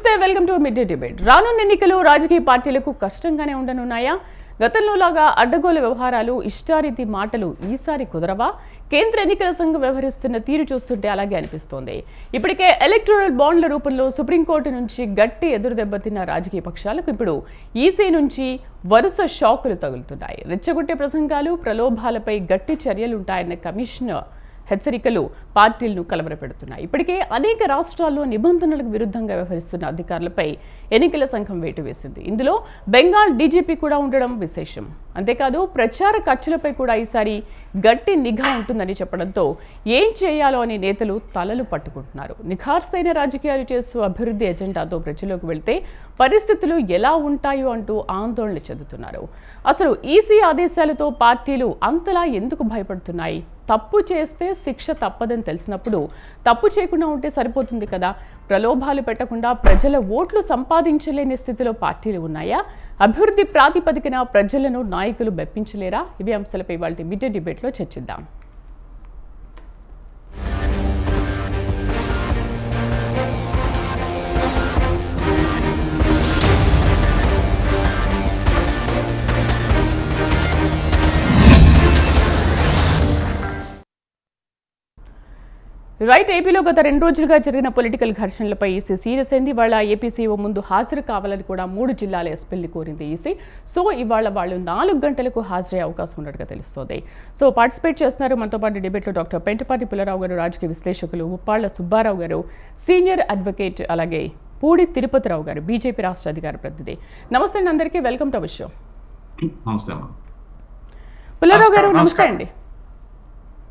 నమస్తే, welcome to mid day debate. రానున్న ఎన్నికలు రాజకీయ పార్టీలకు కష్టంగానే ఉండనున్నాయా? గతంలోలాగా అడ్డగోలు వ్యవహారాలు, ఇష్టారీతి మాటలు ఈసారి కుదరవా? కేంద్ర ఎన్నికల సంఘం వ్యవహరిస్తున్న తీరు చూస్తుంటే అలాగే అనిపిస్తోంది. ఇప్పటికే ఎలక్టోరల్ బాండ్ల రూపంలో సుప్రీంకోర్టు నుంచి గట్టి ఎదురుదెబ్బతిన్న రాజకీయ పక్షాలకు ఇప్పుడు ఈసీ నుంచి వరుస షాకులు తగులుతున్నాయి. రెచ్చగొట్టే ప్రసంగాలు, ప్రలోభాలపై గట్టి చర్యలుంటాయన్న కమిషనర్ హెచ్చరికలు పార్టీలను కలవరపెడుతున్నాయి. ఇప్పటికే అనేక రాష్ట్రాల్లో నిబంధనలకు విరుద్ధంగా వ్యవహరిస్తున్న అధికారులపై ఎన్నికల సంఘం వేటు వేసింది. ఇందులో బెంగాల్ డీజీపీ కూడా ఉండడం విశేషం. అంతేకాదు ప్రచార ఖర్చులపై కూడా ఈసారి గట్టి నిఘా ఉంటుందని చెప్పడంతో ఏం చేయాలో అని నేతలు తలలు పట్టుకుంటున్నారు. నిఖార్సైన రాజకీయాలు చేస్తూ అభివృద్ధి ఎజెండాతో ప్రజల్లోకి వెళ్తే పరిస్థితులు ఎలా ఉంటాయో అంటూ ఆందోళన చెందుతున్నారు. అసలు ఈసీ ఆదేశాలతో పార్టీలు అంతలా ఎందుకు భయపడుతున్నాయి? తప్పు చేస్తే శిక్ష తప్పదని తెలిసినప్పుడు తప్పు చేయకుండా ఉంటే సరిపోతుంది కదా. ప్రలోభాలు పెట్టకుండా ప్రజల ఓట్లు సంపాదించలేని స్థితిలో పార్టీలు ఉన్నాయా? అభివృద్ధి ప్రాతిపదికన ప్రజలను నాయకులు మెప్పించలేరా? ఇవి అంశాలపై ఇవాళ మిడ్ డే డిబేట్లో చర్చిద్దాం. రైట్, ఏపీలో గత 2 రోజులుగా జరిగిన పొలిటికల్ ఘర్షణలపై ఈసీ సీరియస్ అయింది. ఇవాళ ఏపీ సీఓ ముందు హాజరు కావాలని కూడా 3 జిల్లాల ఎస్పీల్ని కోరింది ఈసీ. సో ఇవాళ వాళ్ళు 4 గంటలకు హాజరయ్యే అవకాశం ఉన్నట్టుగా తెలుస్తోంది. సో పార్టిసిపేట్ చేస్తున్నారు మనతో పాటు డిబేట్లో డాక్టర్ పెంటపాటి పుల్లారావు గారు, రాజకీయ విశ్లేషకులు, ఉప్పాళ్ల సుబ్బారావు గారు, సీనియర్ అడ్వకేట్, అలాగే పూడి తిరుపతిరావు గారు, బీజేపీ రాష్ట్ర అధికార ప్రతినిధి. నమస్తే అండి అందరికీ, welcome to our show. Pullarao గారు నమస్తే అండి.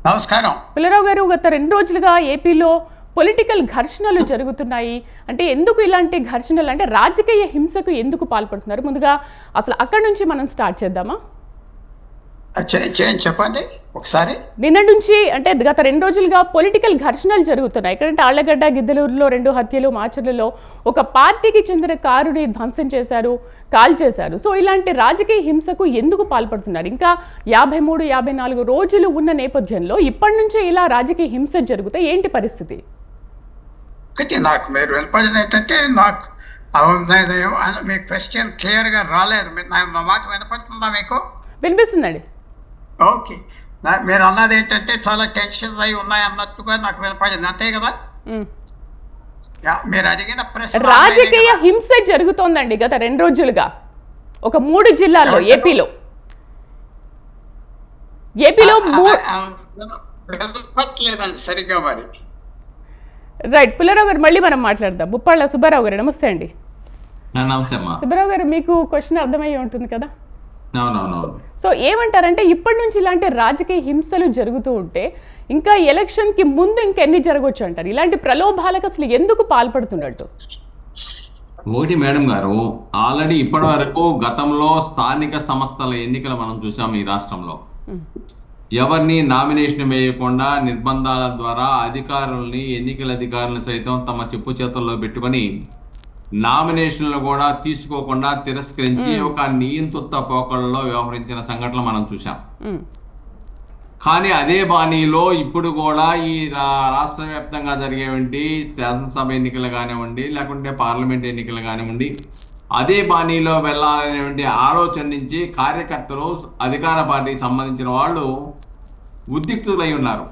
నమస్కారం. పుల్లారావు గారు, గత 2 రోజులుగా ఏపీలో పొలిటికల్ ఘర్షణలు జరుగుతున్నాయి. అంటే ఎందుకు ఇలాంటి ఘర్షణలు, అంటే రాజకీయ హింసకు ఎందుకు పాల్పడుతున్నారు? ముందుగా అసలు అక్కడి నుంచి మనం స్టార్ట్ చేద్దామా? చెప్పండి ఒకసారి. నిన్న నుంచి అంటే గత 2 రోజులుగా పొలిటికల్ ఘర్షణలు జరుగుతున్నాయి. ఎక్కడంటే ఆళ్లగడ్డ, గిద్దలూరులో 2 హత్యలు, మాచర్లలో ఒక పార్టీకి చెందిన కారుని ధ్వంసం చేశారు, కాల్ చేశారు. సో ఇలాంటి రాజకీయ హింసకు ఎందుకు పాల్పడుతున్నారు? ఇంకా 53, 54 రోజులు ఉన్న నేపథ్యంలో ఇప్పటి నుంచే ఇలా రాజకీయ హింస జరిగితే ఏంటి పరిస్థితి? నాకు మీరు వినపడింది ఏంటంటే, నాకు మీ క్వశ్చన్ క్లియర్ గా రాలేదు. నా మాట వినపడుతుందా మీకు? వినిపిస్తుందండి. ఓకే, మీరు అన్నది ఏంటంటే చాలా టెన్షన్స్ అయి ఉన్నాయి అన్నట్టుగా నాకు వినపడింది, అంతే కదా? మీరు అడిగిన ప్రశ్న రాజకీయ హింస జరుగుతోందండి గత 2 రోజులుగా ఒక 3 జిల్లాల్లో ఏపీలో వినపట్లేదండి సరిగ్గా మరి. రైట్, పుల్లారావు గారు మళ్ళీ మనం మాట్లాడదాం. ఉప్పాళ్ల సుబ్బారావు గారు నమస్తే అండి. సుబ్బారావు గారు, మీకు క్వశ్చన్ అర్థమయ్యే ఉంటుంది కదా. సో ఏమంటారంటే, ఇప్పటి నుంచి ఇలాంటి రాజకీయ హింసలు జరుగుతూ ఉంటే ఇంకా ఎలక్షన్ కి ముందు ఇంకెన్ని జరగవచ్చు అంటారు? ఇలాంటి ప్రలోభాలకు అసలు ఎందుకు పాల్పడుతున్నట్టు? ఒకటి మేడం గారు, ఆల్రెడీ ఇప్పటి వరకు గతంలో స్థానిక సంస్థల ఎన్నికలు మనం చూసాం ఈ రాష్ట్రంలో. ఎవరిని నామినేషన్ వేయకుండా నిర్బంధాల ద్వారా అధికారుల్ని, ఎన్నికల అధికారులను సైతం తమ చెప్పు చేతుల్లో పెట్టుకొని నామినేషన్లు కూడా తీసుకోకుండా తిరస్కరించి ఒక నియంత్రిత పోకడలో వ్యవహరించిన సంఘటనలు మనం చూసాం. కానీ అదే బాణీలో ఇప్పుడు కూడా ఈ రాష్ట్ర వ్యాప్తంగా జరిగేవంటి శాసనసభ ఎన్నికలు కానివ్వండి, లేకుంటే పార్లమెంట్ ఎన్నికలు కానివ్వండి, అదే బాణీలో వెళ్ళాలనేటువంటి ఆలోచన నుంచి కార్యకర్తలు, అధికార పార్టీకి సంబంధించిన వాళ్ళు ఉద్రిక్తులై ఉన్నారు.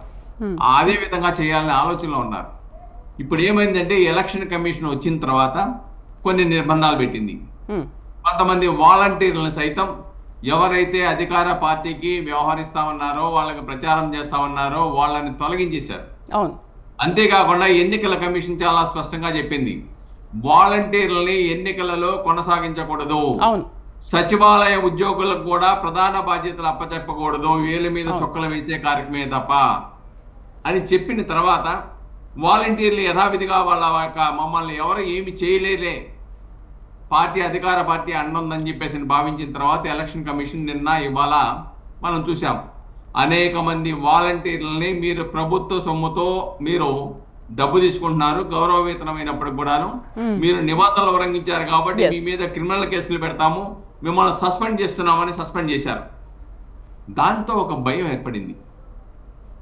అదే విధంగా చేయాలనే ఆలోచనలో ఉన్నారు. ఇప్పుడు ఏమైందంటే, ఎలక్షన్ కమిషన్ వచ్చిన తర్వాత కొన్ని నిర్బంధాలు పెట్టింది. కొంతమంది వాలంటీర్లను సైతం ఎవరైతే అధికార పార్టీకి వ్యవహరిస్తామన్నారో, వాళ్ళకి ప్రచారం చేస్తామన్నారో వాళ్ళని తొలగించేశారు. అంతేకాకుండా ఎన్నికల కమిషన్ చాలా స్పష్టంగా చెప్పింది, వాలంటీర్లని ఎన్నికలలో కొనసాగించకూడదు, సచివాలయ ఉద్యోగులకు కూడా ప్రధాన బాధ్యతలు అప్పచెప్పకూడదు, వేలు మీద చొక్కలు వేసే కార్యక్రమే తప్ప అని చెప్పిన తర్వాత వాలంటీర్లు యథావిధిగా వాళ్ళ మమ్మల్ని ఎవరు ఏమి చేయలేరే, పార్టీ అధికార పార్టీ అండుందని చెప్పేసి భావించిన తర్వాత ఎలక్షన్ కమిషన్ నిన్న ఇవాళ మనం చూసాం, అనేక మంది వాలంటీర్లని మీరు ప్రభుత్వ సొమ్ముతో మీరు డబ్బు తీసుకుంటున్నారు, గౌరవ వేతనమైనప్పటికి కూడాను మీరు నిబంధనలు ఉల్లంఘించారు కాబట్టి మీ మీద క్రిమినల్ కేసులు పెడతాము, మిమ్మల్ని సస్పెండ్ చేస్తున్నామని సస్పెండ్ చేశారు. దాంతో ఒక భయం ఏర్పడింది.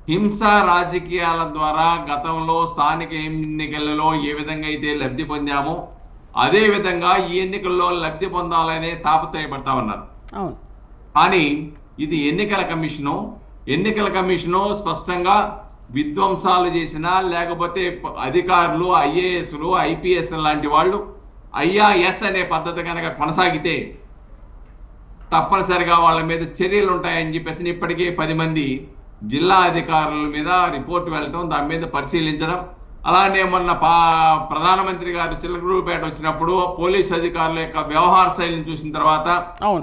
హింస రాజకీయాల ద్వారా గతంలో స్థానిక ఎన్నికలలో ఏ విధంగా అయితే లబ్ధి పొందామో అదే విధంగా ఈ ఎన్నికల్లో లబ్ధి పొందాలనే తాపత్రయపడతా ఉన్నారు. కానీ ఇది ఎన్నికల కమిషను స్పష్టంగా విధ్వంసాలు చేసినా లేకపోతే అధికారులు ఐఏఎస్లు ఐపీఎస్ లాంటి వాళ్ళు ఐఆర్ఎస్ అనే పద్ధతి కనుక కొనసాగితే తప్పనిసరిగా వాళ్ళ మీద చర్యలు ఉంటాయని చెప్పేసి ఇప్పటికే 10 మంది జిల్లా అధికారుల మీద రిపోర్ట్ వెళ్ళటం, దాని మీద పరిశీలించడం. అలానే మొన్న ప్రధానమంత్రి గారు చిలకలూరుపేట వచ్చినప్పుడు పోలీసు అధికారుల యొక్క వ్యవహార శైలిని చూసిన తర్వాత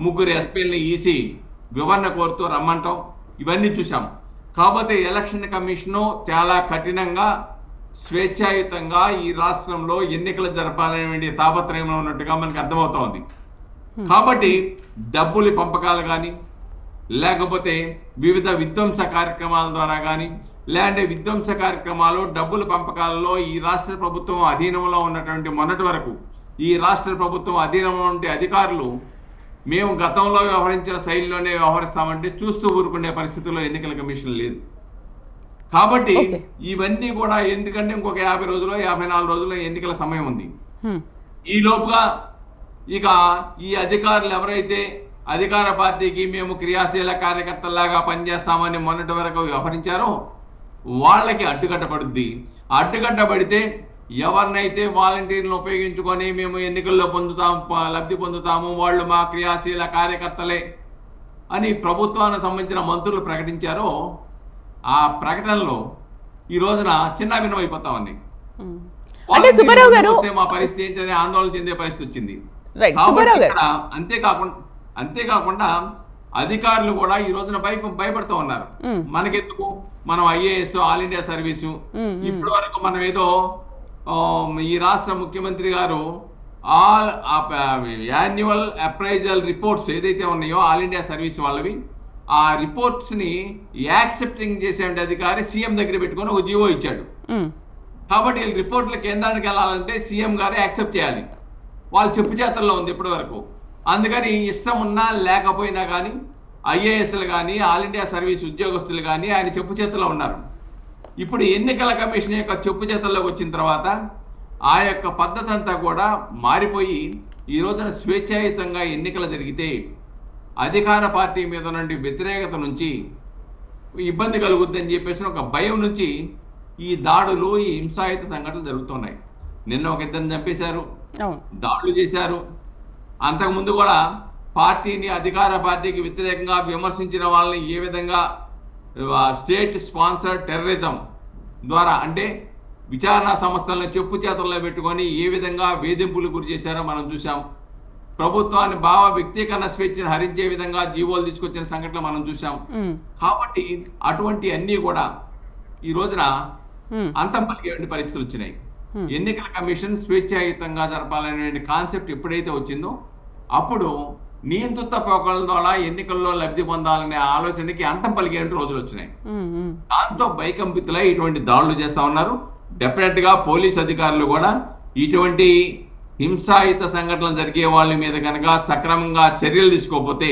3 ఎస్పీలని ఈసీ వివరణ కోరుతూ రమ్మంటాం, ఇవన్నీ చూసాం. కాకపోతే ఎలక్షన్ కమిషను చాలా కఠినంగా స్వేచ్ఛాయుతంగా ఈ రాష్ట్రంలో ఎన్నికలు జరపాలనే తాపత్రయంలో ఉన్నట్టుగా మనకు అర్థమవుతా ఉంది. కాబట్టి డబ్బులు పంపకాలు కానీ లేకపోతే వివిధ విధ్వంస కార్యక్రమాల ద్వారా కానీ లేదంటే విధ్వంస కార్యక్రమాలు డబ్బుల పంపకాలలో ఈ రాష్ట్ర ప్రభుత్వం అధీనంలో ఉన్నటువంటి మొన్నటి వరకు ఈ రాష్ట్ర ప్రభుత్వం అధీనంలో ఉండే అధికారులు మేము గతంలో వ్యవహరించిన శైలిలోనే వ్యవహరిస్తామంటే చూస్తూ ఊరుకునే పరిస్థితుల్లో ఎన్నికల కమిషన్ లేదు. కాబట్టి ఇవన్నీ కూడా ఎందుకంటే ఇంకొక 50 రోజులు 54 రోజుల్లో ఎన్నికల సమయం ఉంది. ఈ లోపుగా ఇక ఈ అధికారులు ఎవరైతే అధికార పార్టీకి మేము క్రియాశీల కార్యకర్తలాగా పనిచేస్తామని మొన్నటి వరకు వ్యవహరించారో వాళ్ళకి అడ్డుకట్టబడుద్ది. అడ్డుకట్టబడితే ఎవరినైతే వాలంటీర్లను ఉపయోగించుకొని మేము ఎన్నికల్లో లబ్ధి పొందుతాము, వాళ్ళు మా క్రియాశీల కార్యకర్తలే అని ప్రభుత్వానికి సంబంధించిన మంత్రులు ప్రకటించారో ఆ ప్రకటనలో ఈ రోజున చిన్న భిన్నమైపోతా ఉంది. మా పరిస్థితి ఏంటనే ఆందోళన చెందే పరిస్థితి వచ్చింది. అంతేకాకుండా అధికారులు కూడా ఈ రోజున భయపడుతూ ఉన్నారు. మనకెందుకు, మనం ఐఏఎస్ ఆల్ ఇండియా సర్వీసు ఇప్పటి వరకు మనం ఏదో ఈ రాష్ట్ర ముఖ్యమంత్రి గారు యాన్యువల్ అప్రైజల్ రిపోర్ట్స్ ఏదైతే ఉన్నాయో ఆల్ ఇండియా సర్వీస్ వాళ్ళవి ఆ రిపోర్ట్స్ ని యాక్సెప్టింగ్ చేసే అధికారి సీఎం దగ్గర పెట్టుకొని ఒక జీవో ఇచ్చాడు. కాబట్టి వీళ్ళు రిపోర్ట్ల కేంద్రానికి వెళ్ళాలంటే సీఎం గారే యాక్సెప్ట్ చేయాలి. వాళ్ళు చెప్పు చేతల్లో ఉంది ఇప్పటి వరకు. అందుకని ఇష్టం ఉన్నా లేకపోయినా కానీ ఐఏఎస్లు కానీ ఆల్ ఇండియా సర్వీస్ ఉద్యోగస్తులు కానీ ఆయన చెప్పు చేతల్లో ఉన్నారు. ఇప్పుడు ఎన్నికల కమిషన్ యొక్క చెప్పు చేతల్లోకి వచ్చిన తర్వాత ఆ యొక్క పద్ధతి అంతా కూడా మారిపోయి ఈ రోజున స్వేచ్ఛాయుతంగా ఎన్నికలు జరిగితే అధికార పార్టీ మీద నుండి వ్యతిరేకత నుంచి ఇబ్బంది కలుగుద్దని చెప్పేసి ఒక భయం నుంచి ఈ దాడులు ఈ హింసాయుత సంఘటనలు జరుగుతున్నాయి. నిన్న ఒక 2 చంపేశారు, దాడులు చేశారు. అంతకుముందు కూడా పార్టీని అధికార పార్టీకి వ్యతిరేకంగా విమర్శించిన వాళ్ళని ఏ విధంగా స్టేట్ స్పాన్సర్డ్ టెర్రరిజం ద్వారా అంటే విచారణ సంస్థలను చెప్పు చేతల్లో పెట్టుకొని ఏ విధంగా వేధింపులు గురి చేశారో మనం చూసాం. ప్రభుత్వాన్ని భావ వ్యక్తీకరణ స్వేచ్ఛను హరించే విధంగా జీవోలు తీసుకొచ్చిన సంఘటనలు మనం చూసాం. కాబట్టి అటువంటి అన్ని కూడా ఈ రోజున అంతం పలికే పరిస్థితులు వచ్చినాయి. ఎన్నికల కమిషన్ స్వేచ్ఛాయుతంగా జరపాలనే కాన్సెప్ట్ ఎప్పుడైతే వచ్చిందో అప్పుడు నియంత్రిత పోకల ద్వారా ఎన్నికల్లో లబ్ధి పొందాలనే ఆలోచనకి అంతం పలికే రోజులు వచ్చినాయి. దాంతో భయకంపితులై ఇటువంటి దాడులు చేస్తా ఉన్నారు. డెఫినెట్ గా పోలీస్ అధికారులు కూడా ఇటువంటి హింసాయుత సంఘటనలు జరిగే వాళ్ళ మీద కనుక సక్రమంగా చర్యలు తీసుకోకపోతే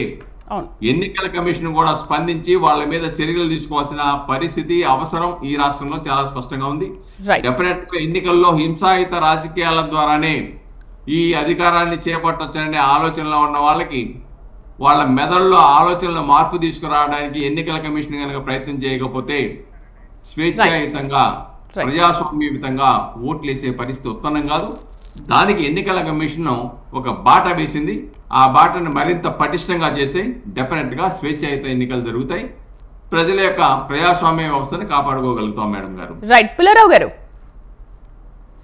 ఎన్నికల కమిషన్ కూడా స్పందించి వాళ్ళ మీద చర్యలు తీసుకోవాల్సిన పరిస్థితి అవసరం ఈ రాష్ట్రంలో చాలా స్పష్టంగా ఉంది. డెఫినెట్ గా ఎన్నికల్లో హింసాయుత రాజకీయాల ద్వారానే ఈ అధికారాన్ని చేపట్టొచ్చనే ఆలోచనలో ఉన్న వాళ్ళకి వాళ్ళ మెదడులో ఆలోచనలో మార్పు తీసుకురావడానికి ఎన్నికల కమిషన్ కనుక ప్రయత్నం చేయకపోతే స్వేచ్ఛాయుతంగా ప్రజాస్వామ్యయుతంగా ఓట్లేసే పరిస్థితి ఉత్పన్నం కాదు. దానికి ఎన్నికల కమిషన్ ఒక బాట వేసింది. ఆ బాటను మరింత పటిష్టంగా చేస్తే డెఫినెట్ గా స్వేచ్ఛాయుత ఎన్నికలు జరుగుతాయి. ప్రజల యొక్క ప్రజాస్వామ్య వ్యవస్థను కాపాడుకోగలుగుతాం. మేడం గారు. రైట్. పుల్లారావు గారు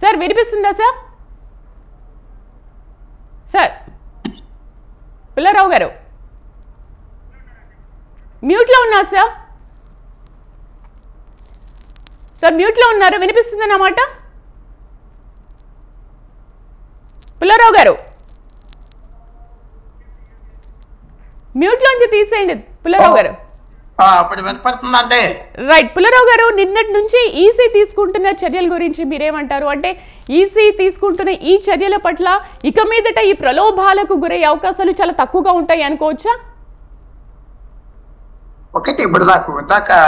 సార్ వినిపిస్తుందా సార్? సార్ పుల్లారావు గారు మ్యూట్ లో ఉన్నారు సార్. సార్ మ్యూట్ లో ఉన్నారు, వినిపిస్తుందన్నమాట. పుల్లారావు గారు మ్యూట్ లోంచి తీసేయండి పుల్లారావు గారు. రైట్. పుల్లారావు గారు, నిన్నటి నుంచి ఈసీ తీసుకుంటున్న చర్యల గురించి మీరేమంటారు? అంటే ఈసీ తీసుకుంటున్న ఈ చర్యల పట్ల ఇక మీదట ఈ ప్రలోభాలకు గురయ్యే అవకాశాలు చాలా తక్కువగా ఉంటాయి అనుకోవచ్చా? ఒకటి ఇప్పుడు దాకా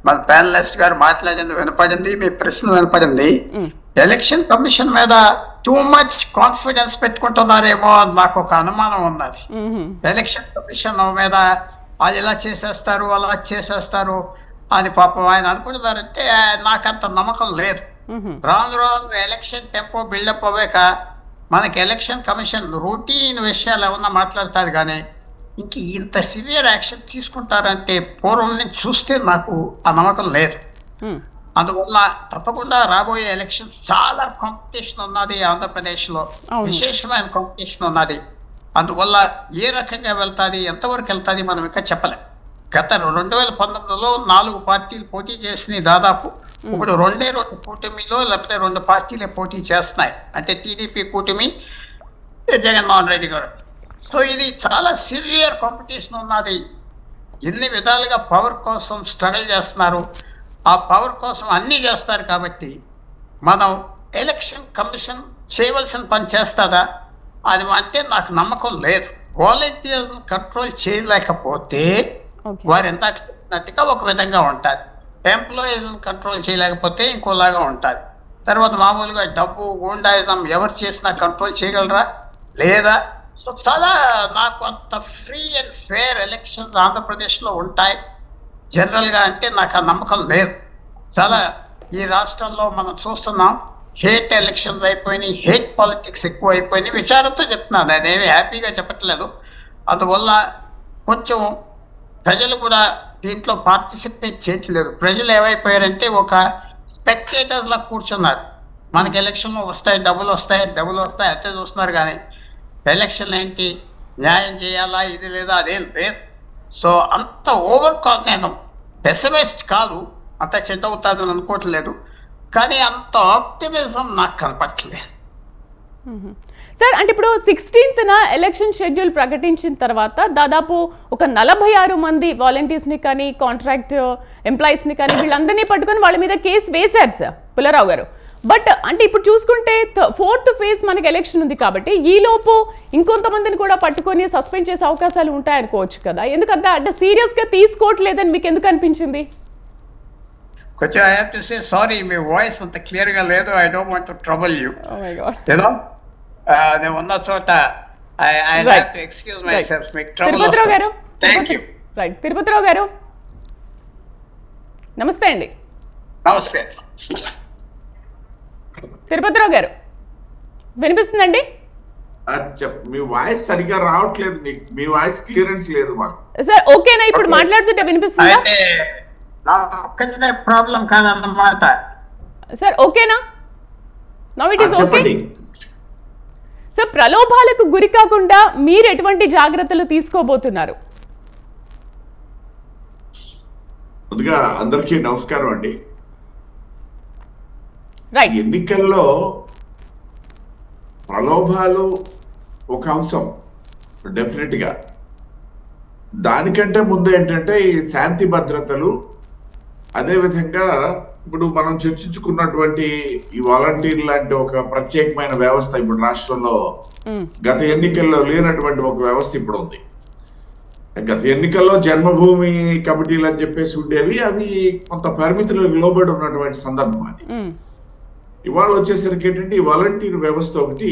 మన ప్యానలిస్ట్ గారు మాట్లాడింది వినపడింది, మీ ప్రశ్న వినపడింది. ఎలక్షన్ కమిషన్ మీద టూ మచ్ కాన్ఫిడెన్స్ పెట్టుకుంటున్నారేమో అని నాకు ఒక అనుమానం ఉన్నది. మ్మ్. ఎలక్షన్ కమిషన్ మీద వాళ్ళు ఇలా చేసేస్తారు అలా చేసేస్తారు అని పాపం ఆయన అనుకుంటున్నారంటే నాకు అంత నమ్మకం లేదు. మ్మ్. రాను రాను ఎలక్షన్ టెంపో బిల్డప్ అవ్వాక మనకి ఎలక్షన్ కమిషన్ రొటీన్ విషయాలు ఏమన్నా మాట్లాడతారు కానీ ఇంక ఇంత సివియర్ యాక్షన్ తీసుకుంటారంటే పూర్వం నుంచి చూస్తే నాకు ఆ నమ్మకం లేదు. మ్మ్. అందువల్ల తప్పకుండా రాబోయే ఎలక్షన్స్ చాలా కాంపిటీషన్ ఉన్నది ఆంధ్రప్రదేశ్లో, అవును. విశేషమైన కాంపిటీషన్ ఉన్నది. అందువల్ల ఏ రకంగా వెళ్తాది, ఎంతవరకు వెళ్తాది మనం ఇంకా చెప్పలేం. గత 2019లో 4 పార్టీలు పోటీ చేసినాయి దాదాపు. ఇప్పుడు 2 కూటమిలో లేకపోతే 2 పార్టీలే పోటీ చేస్తున్నాయి, అంటే టీడీపీ కూటమి, జగన్మోహన్ రెడ్డి గారు. సో ఇది చాలా సివియర్ కాంపిటీషన్ ఉన్నది. ఎన్ని విధాలుగా పవర్ కోసం స్ట్రగుల్ చేస్తున్నారు, ఆ పవర్ కోసం అన్నీ చేస్తారు. కాబట్టి మనం ఎలక్షన్ కమిషన్ చేయవలసిన పని చేస్తుందా అది అంటే నాకు నమ్మకం లేదు. వాలంటీర్స్ కంట్రోల్ చేయలేకపోతే ఓకే. వారు ఎంత చెప్పినట్టుగా ఒక విధంగా ఉంటుంది, ఎంప్లాయీస్ కంట్రోల్ చేయలేకపోతే ఇంకోలాగా ఉంటుంది. తర్వాత మామూలుగా డబ్బు గూండాయిజం ఎవరు చేసినా కంట్రోల్ చేయగలరా లేదా? సో చాలా నాకు అంత ఫ్రీ అండ్ ఫేర్ ఎలక్షన్స్ ఆంధ్రప్రదేశ్లో ఉంటాయి జనరల్గా అంటే నాకు ఆ నమ్మకం లేదు. చాలా ఈ రాష్ట్రంలో మనం చూస్తున్నాం, హేట్ ఎలక్షన్స్ అయిపోయినాయి, హేట్ పాలిటిక్స్ ఎక్కువ అయిపోయినాయి. విచారంతో చెప్తున్నాను, నేనేమి హ్యాపీగా చెప్పట్లేదు. అందువల్ల కొంచెం ప్రజలు కూడా దీంట్లో పార్టిసిపేట్ చేయట్లేదు. ప్రజలు ఏమైపోయారంటే ఒక స్పెక్టేటర్లా కూర్చున్నారు. మనకి ఎలక్షన్లో వస్తాయి, డబ్బులు వస్తాయి అంతే చూస్తున్నారు. కానీ ఎలక్షన్ ఏంటి, న్యాయం చేయాలా, ఇది లేదా అదేం లేదు. సో అంత నేను పెసిమిస్ట్ కాదు, అంత చెడ్డ అవుతుందని అనుకోవట్లేదు. కానీ అంత ఆప్టిమిజం నాకు కనపట్లేదు. సార్ అంటే ఇప్పుడు 16న ఎలక్షన్ షెడ్యూల్ ప్రకటించిన తర్వాత దాదాపు ఒక 46 మంది వాలంటీర్స్ని కానీ కాంట్రాక్ట్ ఎంప్లాయీస్ని కానీ వీళ్ళందరినీ పట్టుకొని వాళ్ళ మీద కేసు వేశారు సార్ పుల్లారావు గారు. బట్ అంటే ఇప్పుడు చూసుకుంటే 4th ఫేజ్ మనకి ఎలక్షన్ ఉంది కాబట్టి ఈలోపు ఇంకొంతమందిని కూడా పట్టుకొని సస్పెండ్ చేసే అవకాశాలు ఉంటాయనుకోవచ్చు కదా. ఎందుకంటే అంటే సీరియస్గా తీసుకోవట్లేదని మీకు ఎందుకు అనిపించింది? కొంచెం I have to say sorry, me voice అంత క్లియర్గా లేదు. I don't want to trouble you. Oh my God. ఏదో నేను ఉన్న చోట I have to excuse my self. మీకు ట్రబుల్ తిరుపతిరావు గారు, థ్యాంక్ యూ. రైట్, తిరుపతిరావు గారు నమస్తే అండి. నమస్తే. తిరుపతిరావు గారు వినిపిస్తుందండి? మీ వాయిస్ సరిగా రావట్లేదు, మీ వాయిస్ క్లియరెన్స్ లేదు మాకు. సార్ ఓకేనా ఇప్పుడు మాట్లాడుతుంటే వినిపిస్తుందా? అయితే నా ఒక్కటే ప్రాబ్లం కాదన్నమాట. సార్ ఓకేనా? Now it is okay. చెప్పండి. సార్ ప్రలోభాలకు గురి కాకుండా మీరు ఎటువంటి జాగ్రత్తలు తీసుకోబోతున్నారు? ముందుగా అందరికీ నమస్కారం అండి. రైట్. ఎన్నికల్లో ప్రలోభాలు ఒక అంశం డెఫినెట్ గా. దానికంటే ముందు ఏంటంటే ఈ శాంతి భద్రతలు, అదే విధంగా ఇప్పుడు మనం చర్చించుకున్నటువంటి ఈ వాలంటీర్ లాంటి ఒక ప్రత్యేకమైన వ్యవస్థ ఇప్పుడు రాష్ట్రంలో గత ఎన్నికల్లో లేనటువంటి ఒక వ్యవస్థ ఇప్పుడు ఉంది. గత ఎన్నికల్లో జన్మభూమి కమిటీలు అని చెప్పేసి ఉండేవి, అవి కొంత పరిమితులకు లోబడి ఉన్నటువంటి సందర్భం అది. ఇవాళ వచ్చేసరికి ఏంటంటే ఈ వాలంటీర్ వ్యవస్థ ఒకటి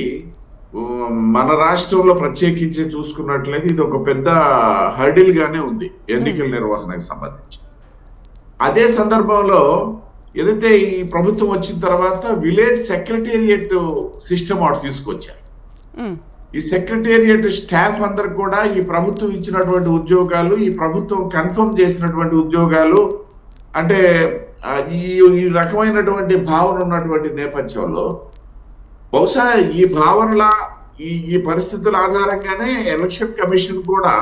మన రాష్ట్రంలో ప్రత్యేకించి చూసుకున్నట్లయితే ఇది ఒక పెద్ద హర్డిల్ గానే ఉంది ఎన్నికల నిర్వహణకు సంబంధించి. అదే సందర్భంలో ఏదైతే ఈ ప్రభుత్వం వచ్చిన తర్వాత విలేజ్ సెక్రటేరియట్ సిస్టమ్ ఒకటి తీసుకొచ్చారు. ఈ సెక్రటేరియట్ స్టాఫ్ అందరు కూడా ఈ ప్రభుత్వం ఇచ్చినటువంటి ఉద్యోగాలు, ఈ ప్రభుత్వం కన్ఫర్మ్ చేసినటువంటి ఉద్యోగాలు, అంటే ఈ రకమైనటువంటి భావన ఉన్నటువంటి నేపథ్యంలో బహుశా ఈ భావనల ఈ పరిస్థితుల ఆధారంగానే ఎలక్షన్ కమిషన్ కూడా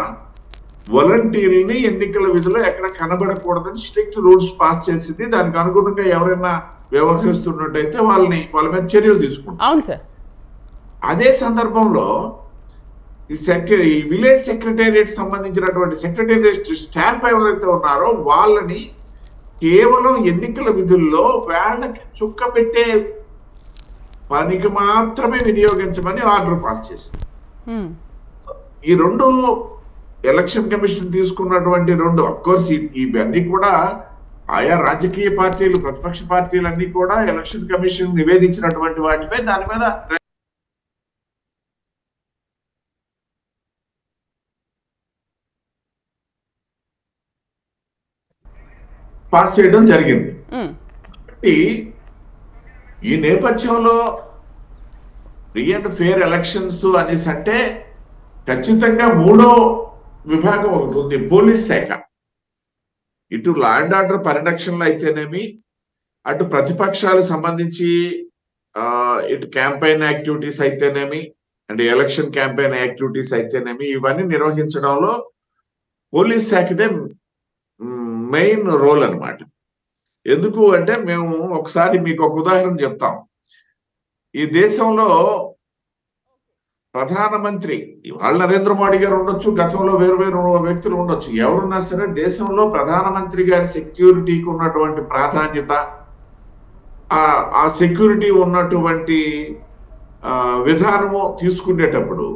వాలంటీర్ని ఎన్నికల విధిలో ఎక్కడ కనబడకూడదని స్ట్రిక్ట్ రూల్స్ పాస్ చేసింది. దానికి అనుగుణంగా ఎవరైనా వ్యవహరిస్తున్నట్టయితే వాళ్ళ మీద చర్యలు తీసుకుంటారు. అవును సార్. అదే సందర్భంలో ఈ విలేజ్ సెక్రటేరియట్ సంబంధించినటువంటి సెక్రటేరియట్ స్టాఫ్ ఎవరైతే ఉన్నారో వాళ్ళని కేవలం ఎన్నికల విధుల్లో వాళ్ళకి చుక్క పెట్టే పనికి మాత్రమే వినియోగించమని ఆర్డర్ పాస్ చేసింది. ఈ రెండు ఎలక్షన్ కమిషన్ తీసుకున్నటువంటి రెండు, అఫ్ కోర్స్ ఇవన్నీ కూడా ఆయా రాజకీయ పార్టీలు, ప్రతిపక్ష పార్టీలన్నీ కూడా ఎలక్షన్ కమిషన్ నివేదించినటువంటి వాటిపై దాని మీద పాస్ చేయడం జరిగింది. కాబట్టి ఈ నేపథ్యంలో ఫ్రీ అండ్ ఫెయిర్ ఎలక్షన్స్ అనేసి అంటే ఖచ్చితంగా మూడో విభాగం ఒకటి ఉంది, పోలీస్ శాఖ. ఇటు లా అండ్ ఆర్డర్ పరిరక్షణలో అయితేనేమి, అటు ప్రతిపక్షాలకు సంబంధించి ఇటు క్యాంపెయిన్ యాక్టివిటీస్ అయితేనేమి, అంటే ఎలక్షన్ క్యాంపెయిన్ యాక్టివిటీస్ అయితేనేమి, ఇవన్నీ నిర్వహించడంలో పోలీస్ శాఖదే మెయిన్ రోల్ అన్నమాట. ఎందుకు అంటే మేము ఒకసారి మీకు ఒక ఉదాహరణ చెప్తాం. ఈ దేశంలో ప్రధానమంత్రి ఇవాళ నరేంద్ర మోడీ గారు ఉండొచ్చు, గతంలో వేరు వేరు వ్యక్తులు ఉండొచ్చు, ఎవరున్నా సరే దేశంలో ప్రధానమంత్రి గారి సెక్యూరిటీకి ఉన్నటువంటి ప్రాధాన్యత, ఆ సెక్యూరిటీ ఉన్నటువంటి విధానము తీసుకునేటప్పుడు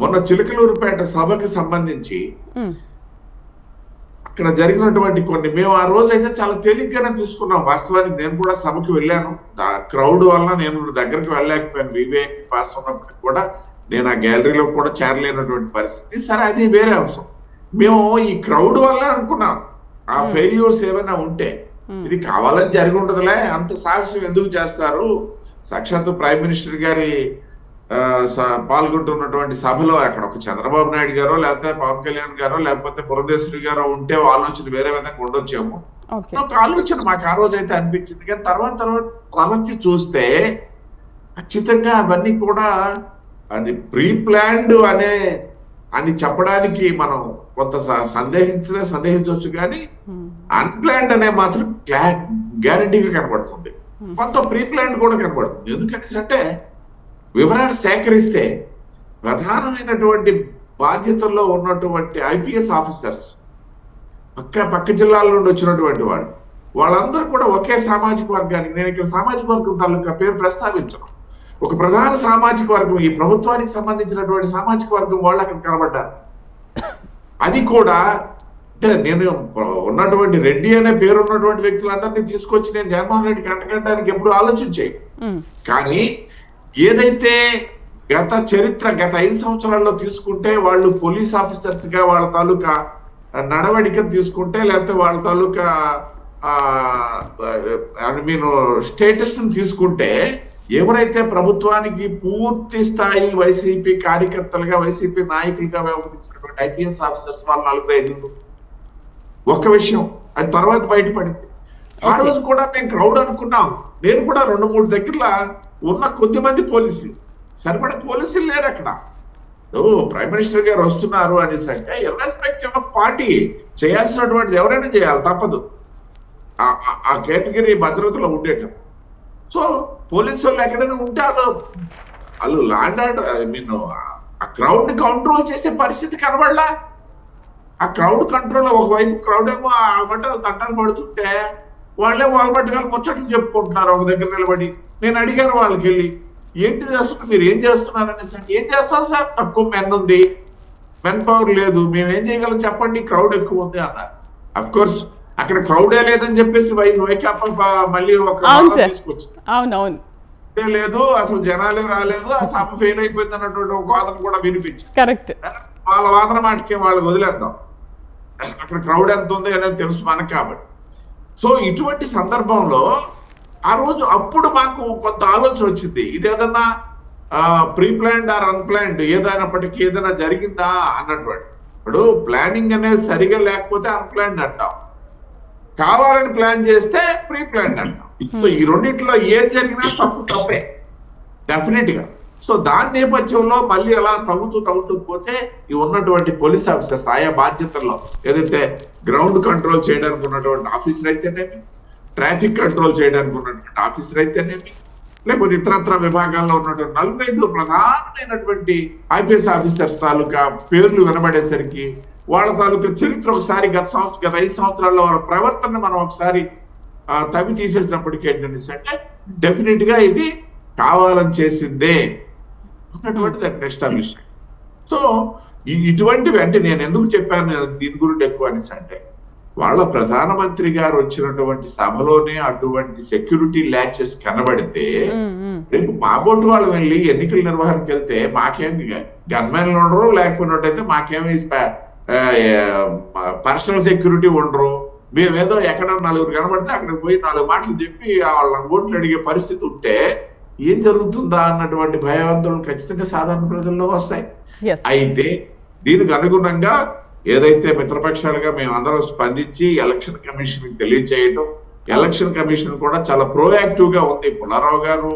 మొన్న చిలకలూరుపేట సభకి సంబంధించి అక్కడ జరిగినటువంటి కొన్ని, మేము ఆ రోజు అయితే చాలా తేలిగ్గానే తీసుకున్నాం. వాస్తవానికి నేను కూడా సభకి వెళ్ళాను, క్రౌడ్ వలన నేను దగ్గరికి వెళ్ళలేకపోయాను. వివేక్ పాస్ ఉన్నప్పటికి కూడా నేను ఆ గ్యాలరీలో కూడా చేరలేనటువంటి పరిస్థితి. సరే, అది వేరే అంశం. మేము ఈ క్రౌడ్ వల్ల అనుకున్నాం ఆ ఫెయిల్యూర్స్ ఏమైనా ఉంటే ఇది కావాలని జరిగి ఉండదులే, అంత సాహసం ఎందుకు చేస్తారు, సాక్షాత్తు ప్రైమ్ మినిస్టర్ గారి పాల్గొంటున్నటువంటి సభలో అక్కడ ఒక చంద్రబాబు నాయుడు గారో లేకపోతే పవన్ కళ్యాణ్ గారో లేకపోతే పురంధేశ్వరి గారో ఉంటే ఆలోచన వేరే విధంగా ఉండొచ్చేమో ఒక ఆలోచన మాకు ఆ రోజు అయితే అనిపించింది. కానీ తర్వాత ప్రవర్తి చూస్తే ఖచ్చితంగా అవన్నీ కూడా అది ప్రీ ప్లాన్డ్ అని చెప్పడానికి మనం కొంత సందేహించవచ్చు, కానీ అన్ప్లాన్డ్ అనే మాత్రం గ్యారంటీగా కనబడుతుంది. కొంత ప్రీ ప్లాన్డ్ కూడా కనబడుతుంది. ఎందుకనేసి అంటే వివరాలు సేకరిస్తే ప్రధానమైనటువంటి బాధ్యతల్లో ఉన్నటువంటి ఐపీఎస్ ఆఫీసర్స్ పక్క జిల్లాల నుండి వచ్చినటువంటి వాళ్ళందరూ కూడా ఒకే సామాజిక వర్గానికి, నేను ఇక్కడ సామాజిక వర్గం తాలూకా పేరు ప్రస్తావించను, ఒక ప్రధాన సామాజిక వర్గం, ఈ ప్రభుత్వానికి సంబంధించినటువంటి సామాజిక వర్గం వాళ్ళు అక్కడ కనబడ్డారు. అది కూడా అంటే నేను ఉన్నటువంటి రెడ్డి అనే పేరు ఉన్నటువంటి వ్యక్తులందరినీ తీసుకొచ్చి నేను జగన్మోహన్ రెడ్డికి అంటగట్టడానికి ఎప్పుడు ఆలోచించే, కానీ ఏదైతే గత 5 సంవత్సరాల్లో తీసుకుంటే వాళ్ళు పోలీస్ ఆఫీసర్స్ గా వాళ్ళ తాలూకా నడవడికను తీసుకుంటే, లేకపోతే వాళ్ళ తాలూకా స్టేటస్ తీసుకుంటే, ఎవరైతే ప్రభుత్వానికి పూర్తి స్థాయి వైసీపీ కార్యకర్తలుగా వైసీపీ నాయకులుగా వ్యవహరించినటువంటి ఐపీఎస్ ఆఫీసర్స్ వాళ్ళు 4-5 ఒక్క విషయం అది తర్వాత బయటపడింది. ఆ రోజు కూడా మేము క్రౌడ్ అనుకున్నాం. నేను కూడా 2-3 దగ్గరలో ఉన్న కొద్ది మంది పోలీసులు, సరిపడే పోలీసులు లేరు అక్కడ. ప్రైమ్ మినిస్టర్ గారు వస్తున్నారు అనేసి అంటే ఇర్రెస్పెక్టివ్ ఆఫ్ పార్టీ చేయాల్సినటువంటిది ఎవరైనా చేయాలి, తప్పదు ఆ కేటగిరీ భద్రతలో ఉండేటం. సో పోలీసు వాళ్ళు ఎక్కడైనా ఉంటే వాళ్ళు ల్యాండ్ ఆర్డర్ ఆ క్రౌడ్ ని కంట్రోల్ చేసే పరిస్థితి కనబడలా. ఆ క్రౌడ్ కంట్రోల్, ఒకవైపు క్రౌడ్ ఏమో ఆ బట్టలు తట్టాలు పడుతుంటే వాళ్ళే వాళ్ళ బట్టలు ముచ్చట్లు చెప్పుకుంటున్నారు ఒక దగ్గర నిలబడి. నేను అడిగాను వాళ్ళకి వెళ్ళి, ఏంటి చేస్తున్నారు, మీరు ఏం చేస్తున్నారు అనేసి అంటే, ఏం చేస్తాం సార్, తక్కువ మెన్ ఉంది, మెన్ పవర్ లేదు, మేము ఏం చేయగలం చెప్పండి, క్రౌడ్ ఎక్కువ ఉంది అన్నారు. అఫ్ కోర్స్ అక్కడ క్రౌడే లేదని చెప్పేసి వైకాపా మళ్ళీ ఒక తీసుకొచ్చింది, లేదు అసలు జనాలే రాలేదు, ఆ సభ ఫెయిల్ అయిపోయింది అన్నటువంటి ఒక వాదన కూడా వినిపించింది. వాళ్ళ వాదన మాటకే వాళ్ళకి వదిలేద్దాం, అక్కడ క్రౌడ్ ఎంత ఉంది అనేది తెలుసు మనకు కాబట్టి. సో ఇటువంటి సందర్భంలో ఆ రోజు అప్పుడు మాకు కొంత ఆలోచన వచ్చింది, ఇదేదన్నా ప్రీ ప్లాన్డ్ ఆర్ అన్ప్లాన్డ్ ఏదైనప్పటికీ ఏదైనా జరిగిందా అన్నటువంటి. ఇప్పుడు ప్లానింగ్ అనేది సరిగా లేకపోతే అన్ప్లాన్డ్ అంటాం, కావాలని ప్లాన్ చేస్తే ప్రీ ప్లాన్డ్ అంటాం. సో ఈ రెండిట్లో ఏది జరిగినా తప్పే డెఫినెట్ గా. సో దాని నేపథ్యంలో మళ్ళీ అలా తగ్గుతూ పోతే ఈ ఉన్నటువంటి పోలీస్ ఆఫీసర్స్ ఆయా బాధ్యతల్లో ఏదైతే గ్రౌండ్ కంట్రోల్ చేయడానికి ఉన్నటువంటి ఆఫీసర్ అయితేనేమి, ట్రాఫిక్ కంట్రోల్ చేయడానికి ఉన్నటువంటి ఆఫీసర్ అయితేనేమి, లేకపోతే ఇతరత్ర విభాగాల్లో ఉన్నటువంటి 4-5 ప్రధానమైనటువంటి ఐపీఎస్ ఆఫీసర్స్ తాలూకా పేర్లు వినబడేసరికి వాళ్ళ తాలూకా చరిత్ర ఒకసారి గత 5 సంవత్సరాల్లో వాళ్ళ ప్రవర్తన మనం ఒకసారి తవ్వి తీసేసినప్పటికీ ఏంటంటే డెఫినెట్ గా ఇది కావాలని చేసిందే అన్నటువంటిది ఎస్టాబ్లిష్. సో ఇటువంటివి అంటే నేను ఎందుకు చెప్పాను దీని గురించి ఎక్కువ అనేసి అంటే, వాళ్ళ ప్రధానమంత్రి గారు వచ్చినటువంటి సభలోనే అటువంటి సెక్యూరిటీ ల్యాచెస్ కనబడితే రేపు మాబోటు వాళ్ళు వెళ్ళి ఎన్నికల నిర్వహణకి వెళ్తే మాకేమి గన్మెన్లు ఉండరు, లేకపోయినట్టయితే మాకేమి పర్సనల్ సెక్యూరిటీ ఉండరు, మేమేదో ఎక్కడ నలుగురు కనబడితే అక్కడికి పోయి 4 మాటలు చెప్పి వాళ్ళని ఓట్లు అడిగే పరిస్థితి ఉంటే ఏం జరుగుతుందా అన్నటువంటి భయవంతులు ఖచ్చితంగా సాధారణ ప్రజల్లో వస్తాయి. అయితే దీనికి అనుగుణంగా ఏదైతే మిత్రపక్షాలుగా మేము అందరం స్పందించి ఎలక్షన్ కమిషన్ తెలియజేయడం, ఎలక్షన్ కమిషన్ కూడా చాలా ప్రోయాక్టివ్ గా ఉంది. పుల్లారావు గారు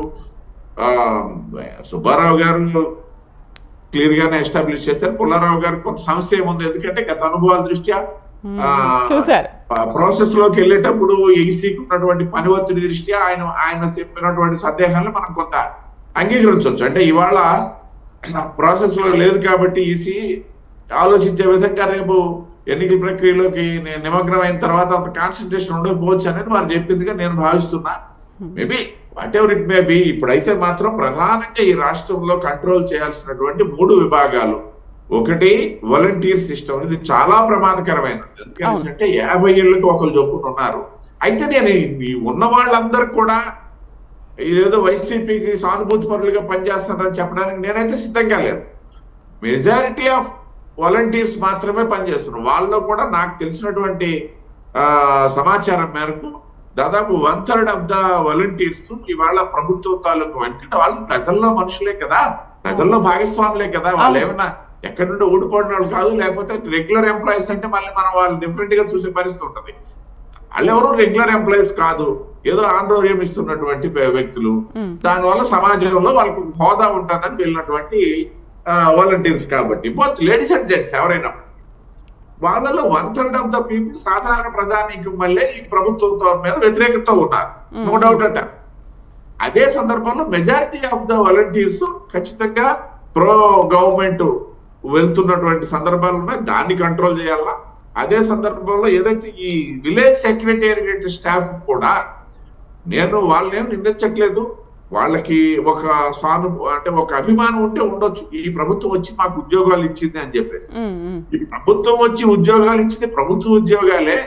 సుబ్బారావు గారు క్లియర్ గానే ఎస్టాబ్లిష్ చేశారు. పుల్లారావు గారు కొంత సమస్య ఏముంది, ఎందుకంటే గత అనుభవాల దృష్ట్యా ప్రాసెస్ లోకి వెళ్ళేటప్పుడు ఈసీకి ఉన్నటువంటి పని ఒత్తిడి దృష్ట్యా ఆయన చెప్పినటువంటి సందేహాలను మనం కొంత అంగీకరించవచ్చు. అంటే ఇవాళ ప్రాసెస్ లో లేదు కాబట్టి ఈసీ ఆలోచించే విధంగా రేపు ఎన్నికల ప్రక్రియలోకి నిమగ్నం అయిన తర్వాత అంత కాన్సన్ట్రేషన్ ఉండకపోవచ్చు అనేది వారు చెప్పిందిగా నేను భావిస్తున్నా. Maybe whatever it may be, ఇప్పుడైతే మాత్రం ప్రధానంగా ఈ రాష్ట్రంలో కంట్రోల్ చేయాల్సినటువంటి 3 విభాగాలు. ఒకటి వాలంటీర్ సిస్టమ్, ఇది చాలా ప్రమాదకరమైనది. ఎందుకంటే 50 ఏళ్ళకి ఒకరు చొప్పునున్నారు. అయితే నేను ఉన్న వాళ్ళందరూ కూడా ఇదేదో వైసీపీకి సానుభూతి పరులుగా పనిచేస్తున్నారని చెప్పడానికి నేనైతే సిద్ధంగా లేదు. మెజారిటీ ఆఫ్ వాలంటీర్స్ మాత్రమే పనిచేస్తున్నారు. వాళ్ళలో కూడా నాకు తెలిసినటువంటి సమాచారం మేరకు దాదాపు 1/3 ఆఫ్ ద వాలంటీర్స్ ఇవాళ ప్రభుత్వం తాలూకు, ఎందుకంటే వాళ్ళు ప్రజల్లో మనుషులే కదా, ప్రజల్లో భాగస్వాములే కదా. వాళ్ళు ఏమైనా ఎక్కడి నుండి ఓడిపోయిన వాళ్ళు కాదు, లేకపోతే రెగ్యులర్ ఎంప్లాయీస్ అంటే మళ్ళీ మనం వాళ్ళు డిఫరెంట్ గా చూసే పరిస్థితి ఉంటుంది. వాళ్ళు ఎవరు రెగ్యులర్ ఎంప్లాయీస్ కాదు, ఏదో ఆందోళన ఇస్తున్నటువంటి వ్యక్తులు. దానివల్ల సమాజంలో వాళ్ళకు హోదా ఉంటుందని వెళ్ళినటువంటి వాలంటీర్స్. కాబట్టి బోత్ లేడీస్ అండ్ జెంట్స్ ఎవరైనా వాళ్ళలో 1/3 ఆఫ్ ద పీపుల్ సాధారణ ప్రజానీకం వల్లే ఈ ప్రభుత్వం మీద వ్యతిరేకత ఉన్నారు, నో డౌట్ అంట. అదే సందర్భంలో మెజారిటీ ఆఫ్ ద వాలంటీర్స్ ఖచ్చితంగా ప్రో గవర్నమెంట్ వెళ్తున్నటువంటి సందర్భాలు ఉన్నాయి, దాన్ని కంట్రోల్ చేయాలా. అదే సందర్భంలో ఏదైతే ఈ విలేజ్ సెక్రటేరియట్ స్టాఫ్ కూడా, నేను వాళ్ళని నిందించట్లేదు, వాళ్ళకి ఒక అంటే ఒక అభిమానం ఉంటే ఉండొచ్చు. ఈ ప్రభుత్వం వచ్చి మాకు ఉద్యోగాలు ఇచ్చింది అని చెప్పేసి, ఈ ప్రభుత్వం వచ్చి ఉద్యోగాలు ఇచ్చింది ప్రభుత్వ ఉద్యోగాలే.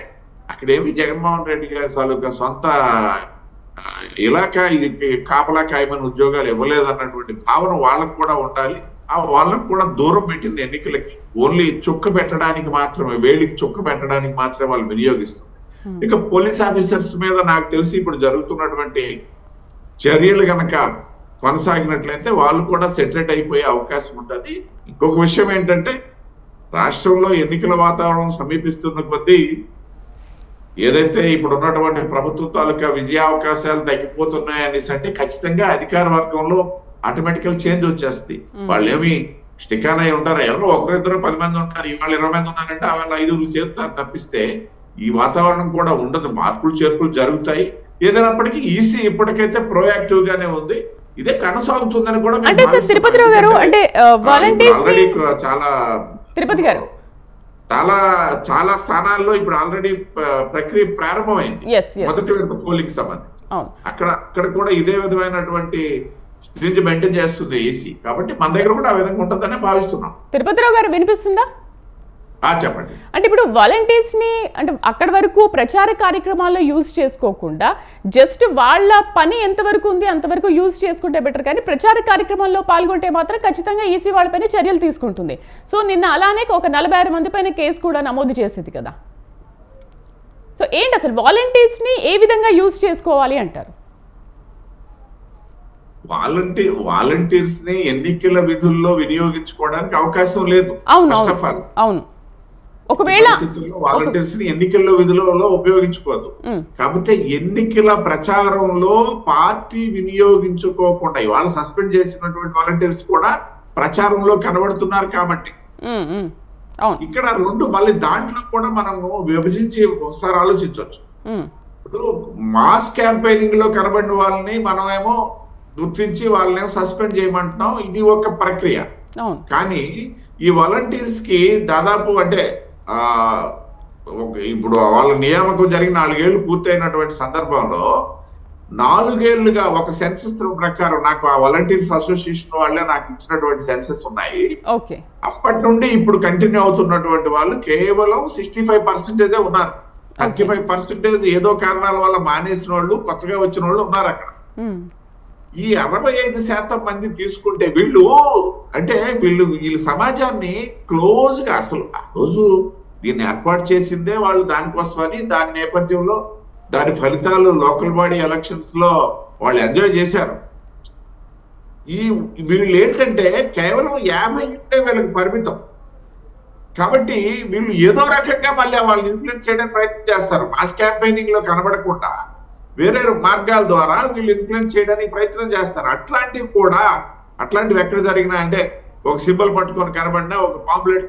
అక్కడేమి జగన్మోహన్ రెడ్డి గారి తాలూకా సొంత ఇలాకా ఇది కాపలా కాయమని ఉద్యోగాలు ఇవ్వలేదు అన్నటువంటి భావన వాళ్ళకు కూడా ఉండాలి. ఆ వాళ్ళకు కూడా దూరం పెట్టింది ఎన్నికలకి, ఓన్లీ చుక్క పెట్టడానికి మాత్రమే, వేడికి చుక్క పెట్టడానికి మాత్రమే వాళ్ళు వినియోగిస్తుంది. ఇక పోలీస్ ఆఫీసర్స్ మీద నాకు తెలిసి ఇప్పుడు జరుగుతున్నటువంటి చర్యలు కనుక కొనసాగినట్లయితే వాళ్ళు కూడా సెటరేట్ అయిపోయే అవకాశం ఉంటుంది. ఇంకొక విషయం ఏంటంటే, రాష్ట్రంలో ఎన్నికల వాతావరణం సమీపిస్తున్న కొద్దీ ఏదైతే ఇప్పుడు ఉన్నటువంటి ప్రభుత్వం తాలూకా విజయావకాశాలు తగ్గిపోతున్నాయి అనేసి అంటే ఖచ్చితంగా అధికార వర్గంలో ఆటోమేటికల్ చేంజ్ వచ్చేస్తుంది. వాళ్ళు ఏమి స్టికాన్ అయి ఉంటారు, ఎవరో 1-2 10 మంది ఉంటారు, ఇవాళ 20 మంది ఉన్నారంటే వాళ్ళు 5 చేరుతారు తప్పిస్తే ఈ వాతావరణం కూడా ఉండదు. మార్పులు చేర్పులు జరుగుతాయి. ఏదైనప్పటికీ ఈసీ ఇప్పటికైతే ప్రోయాక్టివ్ గానే ఉంది, ఇదే కొనసాగుతుందని కూడా తిరుపతిరావు గారు అంటే ఆల్రెడీ చాలా తిరుపతి గారు చాలా స్థానాల్లో ఇప్పుడు ఆల్రెడీ ప్రక్రియ ప్రారంభమైంది. మొదటి పోలింగ్ సంబంధించి అక్కడ కూడా ఇదే విధమైనటువంటి స్ట్రింజ్ మెయింటైన్ చేస్తుంది ఈసీ. కాబట్టి మన దగ్గర కూడా ఆ విధంగా ఉంటుందని భావిస్తున్నాం. తిరుపతిరావు గారు వినిపిస్తుందా? చెప్పండి. అంటే ఇప్పుడు వాలంటీర్స్ ని అంటే అక్కడి వరకు ప్రచార కార్యక్రమాల్లో యూజ్ చేసుకోకుండా జస్ట్ వాళ్ళ పని ఎంతవరకు ఉంది అంతవరకు యూజ్ చేసుకుంటే బెటర్, కానీ ప్రచార కార్యక్రమాల్లో పాల్గొంటే మాత్రం ఖచ్చితంగా ఈసీ వాళ్ళపైన చర్యలు తీసుకుంటుంది. సో నిన్న అలానే ఒక 46 మంది పైన కేసు కూడా నమోదు చేసేది కదా. సో ఏంటి అసలు వాలంటీర్స్ ని ఏ విధంగా యూజ్ చేసుకోవాలి అంటారు? వాలంటీర్స్ ని ఎన్నికల విధుల్లో వినియోగించుకోవడానికి అవకాశం లేదు. అవును, ఒకవేళ వాలంటీర్స్ ని ఎన్నికల్లో విధులలో ఉపయోగించుకోవద్దు. కాకపోతే ఎన్నికల ప్రచారంలో పార్టీ వినియోగించుకోకుండా ఇవాళ సస్పెండ్ చేసినటువంటి వాలంటీర్స్ కూడా ప్రచారంలో కనబడుతున్నారు. కాబట్టి ఇక్కడ 2 మళ్ళీ దాంట్లో కూడా మనము విభజించి ఒకసారి ఆలోచించవచ్చు. ఇప్పుడు మాస్ క్యాంపెయినింగ్ లో కనబడిన వాళ్ళని మనమేమో గుర్తించి వాళ్ళనేమో సస్పెండ్ చేయమంటున్నాం, ఇది ఒక ప్రక్రియ. కానీ ఈ వాలంటీర్స్ కి దాదాపు అంటే ఇప్పుడు వాళ్ళ నియామకం జరిగిన 4 ఏళ్లు పూర్తయినటువంటి సందర్భంలో 4 ఏళ్లుగా ఒక సెన్సెస్ ప్రకారం నాకు ఆ వాలంటీర్స్ అసోసియేషన్ వాళ్ళే నాకు ఇచ్చినటువంటి సెన్సెస్ ఉన్నాయి. అప్పటి నుండి ఇప్పుడు కంటిన్యూ అవుతున్నటువంటి వాళ్ళు కేవలం 65% ఉన్నారు. 35% ఏదో కారణాల వల్ల మానేసిన వాళ్ళు, కొత్తగా వచ్చిన వాళ్ళు ఉన్నారు అక్కడ. ఈ 65% మంది తీసుకుంటే వీళ్ళు సమాజాన్ని క్లోజ్ గా, అసలు ఆ రోజు దీన్ని ఏర్పాటు చేసిందే వాళ్ళు దానికోసమని, దాని నేపథ్యంలో దాని ఫలితాలు లోకల్ బాడీ ఎలక్షన్స్ లో వాళ్ళు ఎంజాయ్ చేశారు. వీళ్ళు ఏంటంటే కేవలం 50 ఉంటే వీళ్ళకి పరిమితం కాబట్టి వీళ్ళు ఏదో రకంగా మళ్ళీ వాళ్ళని ఇన్ఫ్లుయెన్స్ చేయడానికి ప్రయత్నం చేస్తారు. మాస్ క్యాంపెయినింగ్ లో కనబడకుండా వేరే మార్గాల ద్వారా వీళ్ళు ఇన్ఫ్లుయెన్స్ చేయడానికి ప్రయత్నం చేస్తారు. అట్లాంటివి ఎక్కడ జరిగినా అంటే ఒక సింబల్ పట్టుకొని కనబడినా, ఒక పాంప్లెట్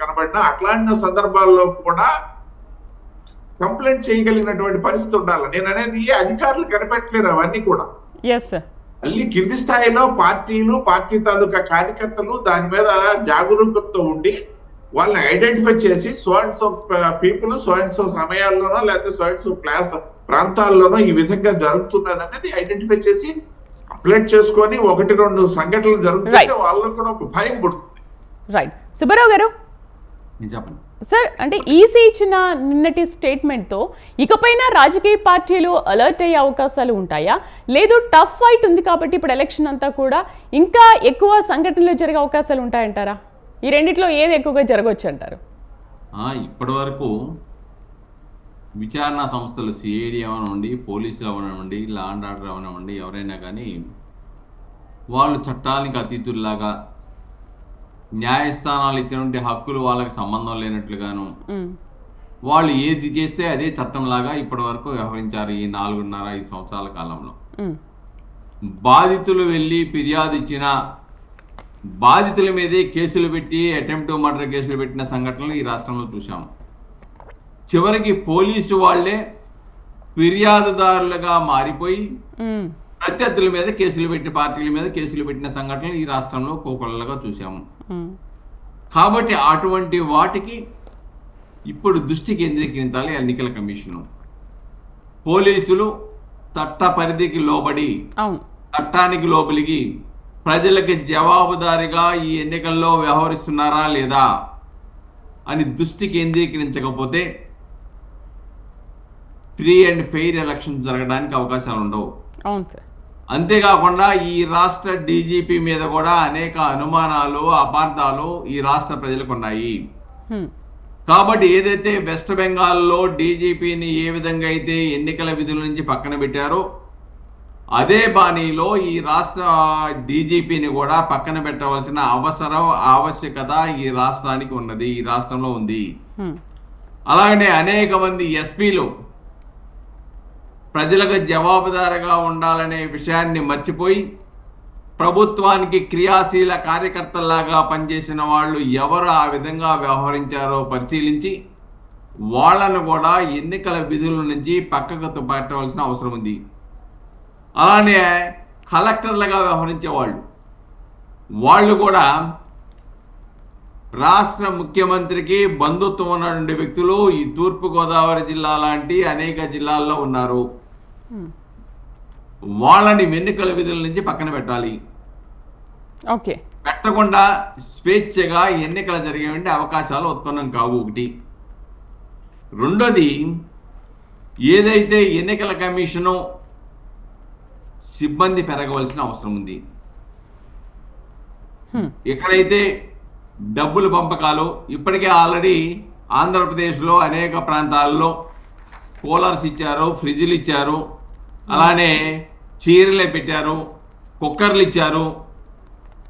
కనబడినా అట్లాంటి సందర్భాల్లో కూడా కంప్లైంట్ చేయగలిగినటువంటి పరిస్థితి ఉండాలి. నేను అనేది అధికారులు కనిపెట్టలేరు అవన్నీ కూడా. మళ్ళీ కింది స్థాయిలో పార్టీలు, పార్టీ తాలూకా కార్యకర్తలు దాని మీద జాగరూకతతో ఉండి వాళ్ళని ఐడెంటిఫై చేసి so and so people so and so సమయాల్లోనో లేకపోతే సో అండ్ సో క్లాస్ ప్రాంతాల్లోనో ఈ విధంగా జరుగుతున్నది అనేది ఐడెంటిఫై చేసి కంప్లైంట్ చేసుకొని 1-2 సంఘటనలు జరుగుతుంటే వాళ్ళకు కూడా ఒక భయం పుడుతుంది. రైట్. సుబ్బారావు గారు చెప్పండి సార్, అంటే ఈసీ ఇచ్చిన నిన్నటి స్టేట్మెంట్తో ఇకపైన రాజకీయ పార్టీలు అలర్ట్ అయ్యే అవకాశాలు ఉంటాయా, లేదు టఫ్ ఫైట్ ఉంది కాబట్టి ఇప్పుడు ఎలక్షన్ అంతా కూడా ఇంకా ఎక్కువ సంఘటనలు జరిగే అవకాశాలు ఉంటాయంటారా? ఈ రెండిట్లో ఏది ఎక్కువగా జరగవచ్చు అంటారు? ఇప్పటి వరకు విచారణ సంస్థలు సిఐడి అవనివ్వండి, పోలీసులు అవనివ్వండి, లా అండ్ ఆర్డర్ అవనివ్వండి, ఎవరైనా కానీ వాళ్ళు చట్టానికి అతీతుల్లాగా న్యాయస్థానాలు ఇచ్చినటువంటి హక్కులు వాళ్ళకి సంబంధం లేనట్లుగాను వాళ్ళు ఏది చేస్తే అదే చట్టంలాగా ఇప్పటి వరకు వ్యవహరించారు ఈ 4.5-5 సంవత్సరాల కాలంలో. బాధితులు వెళ్ళి ఫిర్యాదు ఇచ్చిన బాధితుల మీదే కేసులు పెట్టి అటెంప్ట్ మర్డర్ కేసులు పెట్టిన సంఘటనలు ఈ రాష్ట్రంలో చూసాము. చివరికి పోలీసు వాళ్లే ఫిర్యాదుదారులుగా మారిపోయి ప్రత్యర్థుల మీద కేసులు పెట్టి పార్టీల మీద కేసులు పెట్టిన సంఘటనలు ఈ రాష్ట్రంలో కోకొల్లగా చూసాము. కాబట్టి అటువంటి వాటికి ఇప్పుడు దృష్టి కేంద్రీకరించాలి ఎన్నికల కమిషను. పోలీసులు చట్ట పరిధికి లోబడి చట్టానికి లోపలికి ప్రజలకి జవాబుదారిగా ఈ ఎన్నికల్లో వ్యవహరిస్తున్నారా లేదా అని దృష్టి కేంద్రీకరించకపోతే ఫ్రీ అండ్ ఫెయిర్ ఎలక్షన్ జరగడానికి అవకాశాలు ఉండవు. అంతేకాకుండా ఈ రాష్ట్ర డీజీపీ మీద కూడా అనేక అనుమానాలు, అపార్థాలు ఈ రాష్ట్ర ప్రజలకు ఉన్నాయి. కాబట్టి ఏదైతే వెస్ట్ బెంగాల్లో డీజీపీని ఏ విధంగా అయితే ఎన్నికల విధుల నుంచి పక్కన పెట్టారో అదే బాణీలో ఈ రాష్ట్ర డీజీపీని కూడా పక్కన పెట్టవలసిన ఆవశ్యకత ఈ రాష్ట్రానికి ఉన్నది, ఈ రాష్ట్రంలో ఉంది. అలాగనే అనేక మంది ఎస్పీలు ప్రజలకు జవాబుదారుగా ఉండాలనే విషయాన్ని మర్చిపోయి ప్రభుత్వానికి క్రియాశీల కార్యకర్తల్లాగా పనిచేసిన వాళ్ళు ఎవరు ఆ విధంగా వ్యవహరించారో పరిశీలించి వాళ్ళను కూడా ఎన్నికల విధుల నుంచి పక్కకు పెట్టవలసిన అవసరం ఉంది. అలానే కలెక్టర్లుగా వ్యవహరించే వాళ్ళు కూడా రాష్ట్ర ముఖ్యమంత్రికి బంధుత్వం ఉన్నటువంటి వ్యక్తులు ఈ తూర్పుగోదావరి జిల్లా లాంటి అనేక జిల్లాల్లో ఉన్నారు. వాళ్ళని ఎన్నికల విధుల నుంచి పక్కన పెట్టాలి. పెట్టకుండా స్వేచ్ఛగా ఎన్నికలు జరిగే అవకాశాలు ఉత్పన్నం కావు. ఒకటి. రెండోది, ఏదైతే ఎన్నికల కమిషను సిబ్బంది పెరగవలసిన అవసరం ఉంది. ఎక్కడైతే డబ్బులు పంపకాలు ఇప్పటికే ఆల్రెడీ ఆంధ్రప్రదేశ్లో అనేక ప్రాంతాల్లో కూలర్స్ ఇచ్చారు, ఫ్రిడ్జ్లు ఇచ్చారు, అలానే చీరలే పెట్టారు, కుక్కర్లు ఇచ్చారు.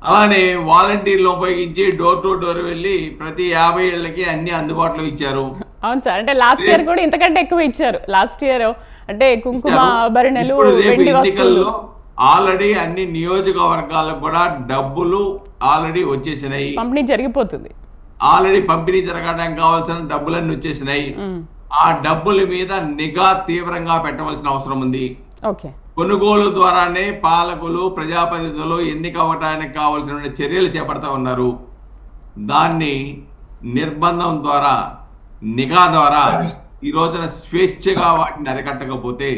అలానే వాలంటీర్లు ఉపయోగించి డోర్ టు డోర్ వెళ్ళి ప్రతి 50 ఏళ్ళకి అన్ని అందుబాటులో ఇచ్చారు. అవును సార్, అంటే లాస్ట్ ఇయర్ కూడా ఇంతకంటే ఎక్కువ ఇచ్చారు. లాస్ట్ ఇయర్ అంటే కుంకుమ ఆభరణాలు, వెండి వస్తువులు ఆల్రెడీ అన్ని నియోజకవర్గాలకు కూడా డబ్బులు ఆల్రెడీ వచ్చేసినాయి, పంపిణీ జరిగిపోతుంది. ఆల్రెడీ పంపిణీ జరగడానికి కావాల్సిన డబ్బులన్నీ వచ్చేసినాయి. ఆ డబ్బుల మీద నిఘా తీవ్రంగా పెట్టవలసిన అవసరం ఉంది. కొనుగోలు ద్వారానే పాలకులు, ప్రజాప్రతినిధులు ఎన్నిక అవ్వడానికి కావాల్సిన చర్యలు చేపడతా ఉన్నారు. దాన్ని నిర్బంధం ద్వారా, నిఘా ద్వారా ఈ రోజున స్వేచ్ఛగా వాటిని అరికట్టకపోతే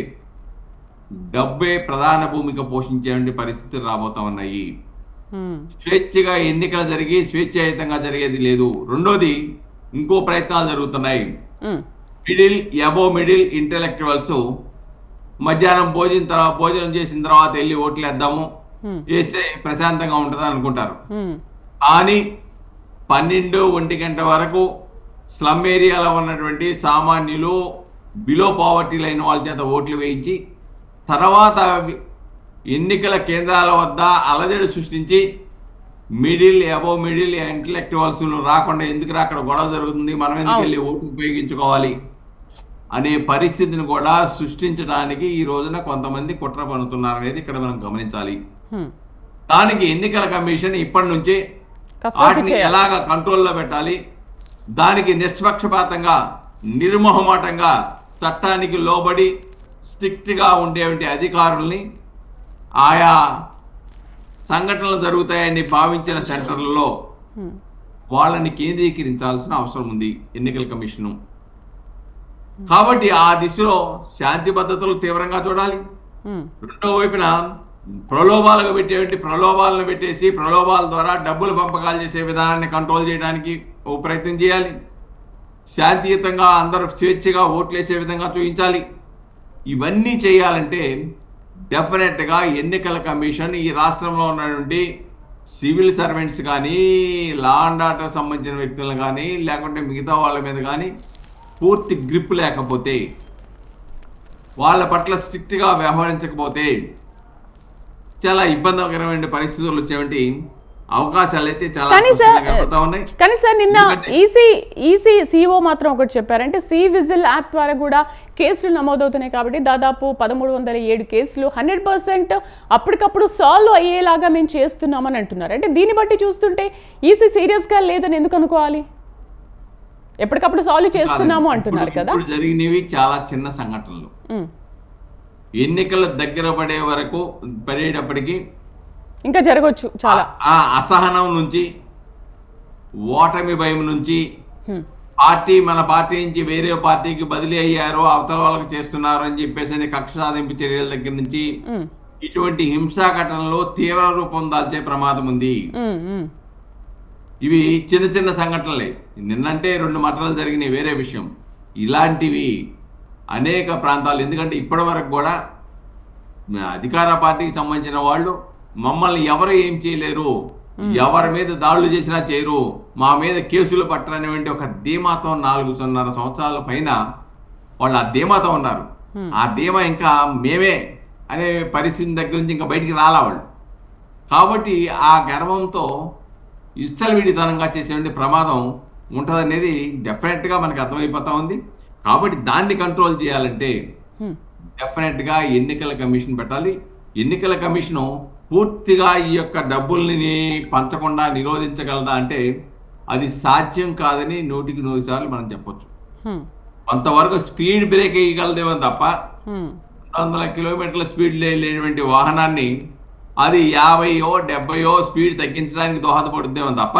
డబ్బే ప్రధాన భూమిక పోషించే పరిస్థితులు రాబోతా ఉన్నాయి. స్వేచ్ఛగా ఎన్నికలు జరిగి స్వేచ్ఛాయుతంగా జరిగేది లేదు. రెండోది, ఇంకో ప్రయత్నాలు జరుగుతున్నాయి. మిడిల్ ఇంటెలెక్చువల్స్ మధ్యాహ్నం భోజనం చేసిన తర్వాత వెళ్ళి ఓట్లు వేద్దాము, వేస్తే ప్రశాంతంగా ఉంటుందని అనుకుంటారు. కానీ 12-1 గంట వరకు స్లమ్ ఏరియాలో ఉన్నటువంటి సామాన్యులు, బిలో పావర్టీ లైన్ వాళ్ళ చేత ఓట్లు వేయించి తర్వాత ఎన్నికల కేంద్రాల వద్ద అలజడి సృష్టించి అబోవ్ మిడిల్ ఇంటలెక్చువల్స్ రాకుండా ఎందుకు అక్కడ గొడవ జరుగుతుంది, మనం ఎందుకు వెళ్ళి ఓటు ఉపయోగించుకోవాలి అనే పరిస్థితిని కూడా సృష్టించడానికి ఈ రోజున కొంతమంది కుట్ర పన్నుతున్నారు అనేది ఇక్కడ మనం గమనించాలి. దానికి ఎన్నికల కమిషన్ ఇప్పటి నుంచి వాటిని ఎలాగ కంట్రోల్లో పెట్టాలి, దానికి నిష్పక్షపాతంగా నిర్మోహమాటంగా చట్టానికి లోబడి స్ట్రిక్ట్ గా ఉండేటువంటి అధికారుల్ని ఆయా సంఘటనలు జరుగుతాయని భావించిన సెంటర్లలో వాళ్ళని కేంద్రీకరించాల్సిన అవసరం ఉంది ఎన్నికల కమిషను. కాబట్టి ఆ దిశలో శాంతి భద్రతలు తీవ్రంగా చూడాలి. రెండో వైపున ప్రలోభాలకు ప్రలోభాలను పెట్టేసి ప్రలోభాల ద్వారా డబ్బులు పంపకాలు చేసే విధానాన్ని కంట్రోల్ చేయడానికి ఓ ప్రయత్నం చేయాలి. శాంతియుతంగా అందరూ స్వేచ్ఛగా ఓట్లేసే విధంగా చూపించాలి. ఇవన్నీ చేయాలంటే డెఫినెట్గా ఎన్నికల కమిషన్ ఈ రాష్ట్రంలో ఉన్నటువంటి సివిల్ సర్వెంట్స్ కానీ, లా అండ్ ఆర్డర్ సంబంధించిన వ్యక్తులను కానీ, లేకుంటే మిగతా వాళ్ళ మీద కానీ పూర్తి గ్రిప్ లేకపోతే, వాళ్ళ పట్ల స్ట్రిక్ట్గా వ్యవహరించకపోతే చాలా ఇబ్బందికరమైన పరిస్థితులు వచ్చేవంటి అవకాశాలు అయితే చాలా కనబడతా ఉన్నాయి. కానీ సార్ నిన్న ఈసీ సిఓ మాత్రం ఒకటి చెప్పారంటే సి విజిల్ యాప్ ద్వారా కూడా కేసులు నమోదవుతున్నాయి కాబట్టి దాదాపు 1307 కేసులు 100% అప్పటికప్పుడు సాల్వ్ అయ్యేలాగా మేము చేస్తున్నామని అంటున్నారు. అంటే దీన్ని బట్టి చూస్తుంటే ఈసీ సీరియస్గా లేదని ఎందుకు అనుకోవాలి? ఎప్పటికప్పుడు సాల్వ్ చేస్తున్నాము అంటున్నారు కదా. జరిగినవి చాలా చిన్న సంఘటనలు. ఎన్నికల దగ్గర పడేటప్పటికి ఇంకా జరగవచ్చు చాలా. ఆ అసహనం నుంచి, ఓటమి భయం నుంచి, మన పార్టీ నుంచి వేరే పార్టీకి బదిలీ అయ్యారు, అవతల వాళ్ళకి చేస్తున్నారు అని చెప్పేసి కక్ష సాధింపు చర్యల దగ్గర నుంచి ఇటువంటి హింసా ఘటనలో తీవ్ర రూపం దాల్చే ప్రమాదం ఉంది. ఇవి చిన్న చిన్న సంఘటనలే. నిన్నంటే 2 మర్డర్లు జరిగినాయి వేరే విషయం. ఇలాంటివి అనేక ప్రాంతాలు, ఎందుకంటే ఇప్పటి వరకు కూడా అధికార పార్టీకి సంబంధించిన వాళ్ళు మమ్మల్ని ఎవరు ఏం చేయలేరు, ఎవరి మీద దాడులు చేసినా చేయరు, మా మీద కేసులు పట్టరనేటువంటి ఒక ధీమాతో 4.5 సంవత్సరాల పైన వాళ్ళు ఆ ధీమాతో ఉన్నారు. ఆ ధీమా ఇంకా మేమే అనే పరిస్థితి దగ్గర నుంచి ఇంకా బయటికి రాలా వాళ్ళు. కాబట్టి ఆ గర్వంతో ఇష్టవిడితనంగా చేసేటువంటి ప్రమాదం ఉంటుందనేది డెఫినెట్గా మనకు అర్థమైపోతా ఉంది. కాబట్టి దాన్ని కంట్రోల్ చేయాలంటే డెఫినెట్గా ఎన్నికల కమిషన్ పెట్టాలి. ఎన్నికల కమిషను పూర్తిగా ఈ యొక్క డబ్బుల్ని పంచకుండా నిరోధించగలదా అంటే అది సాధ్యం కాదని 100కి 100 సార్లు మనం చెప్పొచ్చు. కొంతవరకు స్పీడ్ బ్రేక్ వేయగలదేమో తప్ప 200 కిలోమీటర్ల స్పీడ్ లేనటువంటి వాహనాన్ని అది 50యో 70యో స్పీడ్ తగ్గించడానికి దోహదపడుతుందేమో తప్ప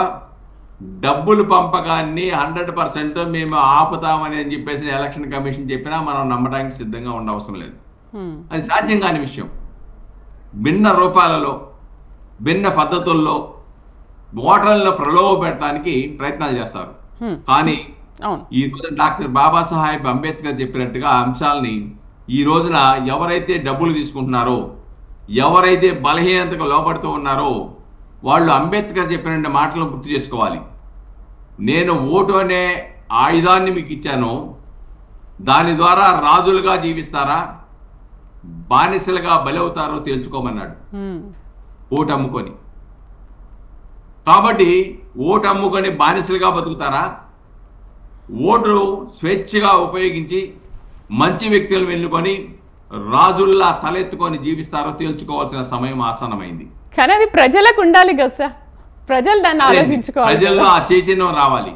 డబ్బులు పంపకాన్ని 100% మేము ఆపుతామని అని చెప్పేసి ఎలక్షన్ కమిషన్ చెప్పినా మనం నమ్మడానికి సిద్ధంగా ఉండవసరం లేదు. అది సాధ్యం కాని విషయం. భిన్న రూపాలలో, భిన్న పద్ధతుల్లో ఓటర్లను ప్రలోభ పెట్టడానికి ప్రయత్నాలు చేస్తారు. కానీ ఈ రోజు డాక్టర్ బాబాసాహెబ్ అంబేద్కర్ చెప్పినట్టుగా అంశాలని ఈ రోజున ఎవరైతే డబ్బులు తీసుకుంటున్నారో, ఎవరైతే బలహీనతకు లోపడుతూ ఉన్నారో వాళ్ళు అంబేద్కర్ చెప్పిన మాటలను గుర్తు చేసుకోవాలి. నేను ఓటు అనే ఆయుధాన్ని మీకు ఇచ్చాను, దాని ద్వారా రాజులుగా జీవిస్తారా, బానిసలుగా బలవుతారో తేల్చుకోమన్నాడు ఓటు అమ్ముకొని. కాబట్టి ఓటు అమ్ముకొని బానిసలుగా బతుకుతారా, ఓటు స్వేచ్ఛగా ఉపయోగించి మంచి వ్యక్తులను ఎన్నుకొని రాజుల్లా తలెత్తుకొని జీవిస్తారో తేల్చుకోవాల్సిన సమయం ఆసన్నమైంది. కానీ అది ప్రజలకు ఉండాలి కదా సార్, ప్రజలు దాన్ని ఆలోచించుకోవాలి. ప్రజల్లో ఆ చైతన్యం రావాలి.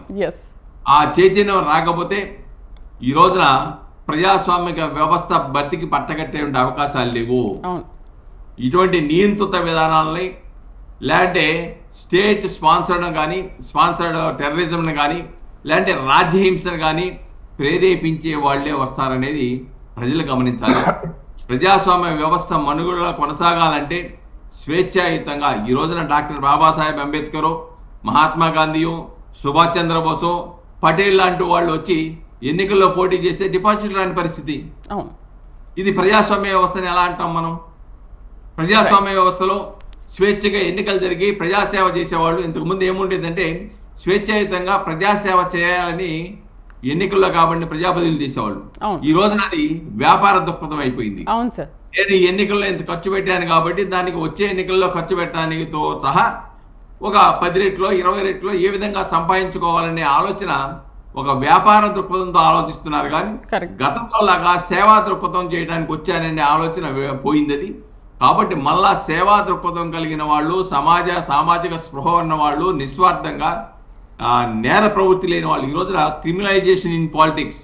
ఆ చైతన్యం రాకపోతే ఈ రోజున ప్రజాస్వామిక వ్యవస్థ బతికి పట్టగట్టే అవకాశాలు లేవు. ఇటువంటి నియంత్రిత విధానాలని లేదంటే స్టేట్ స్పాన్సర్డ్ టెర్రరిజంను కానీ లేదంటే రాజ్యహింసను కానీ ప్రేరేపించే వాళ్లే వస్తారనేది ప్రజలు గమనించాలి. ప్రజాస్వామ్య వ్యవస్థ మనుగడ కొనసాగాలంటే స్వేచ్ఛాయుతంగా ఈ రోజున డాక్టర్ బాబాసాహెబ్ అంబేద్కర్, మహాత్మా గాంధీయో, సుభాష్ చంద్రబోసో, పటేల్ లాంటి వాళ్ళు వచ్చి ఎన్నికల్లో పోటీ చేస్తే డిపాజిట్ రాని పరిస్థితి. ఇది ప్రజాస్వామ్య వ్యవస్థని ఎలా అంటాం మనం? ప్రజాస్వామ్య వ్యవస్థలో స్వేచ్ఛగా ఎన్నికలు జరిగి ప్రజాసేవ చేసేవాళ్ళు. ఇంతకుముందు ఏముండేదంటే స్వేచ్ఛాయుతంగా ప్రజాసేవ చేయాలని ఎన్నికల్లో కాబట్టి ప్రజాప్రతినిధులు తీసేవాళ్ళు. ఈ రోజున అది వ్యాపార దృక్పథం అయిపోయింది. అవును సార్. నేను ఈ ఎన్నికల్లో ఇంత ఖర్చు పెట్టాను కాబట్టి దానికి వచ్చే ఎన్నికల్లో ఖర్చు పెట్టడానికి సహా ఒక 10 రెట్లో 20 రెట్లో ఏ విధంగా సంపాదించుకోవాలనే ఆలోచన ఒక వ్యాపార దృక్పథంతో ఆలోచిస్తున్నారు. కానీ గతంలో లాగా సేవా దృక్పథం చేయడానికి వచ్చాననే ఆలోచన పోయింది అది. కాబట్టి మళ్ళా సేవా దృక్పథం కలిగిన వాళ్ళు, సామాజిక స్పృహ ఉన్న వాళ్ళు, నిస్వార్థంగా నేర ప్రవృత్తి లేని వాళ్ళు. ఈ రోజున క్రిమినలైజేషన్ ఇన్ పాలిటిక్స్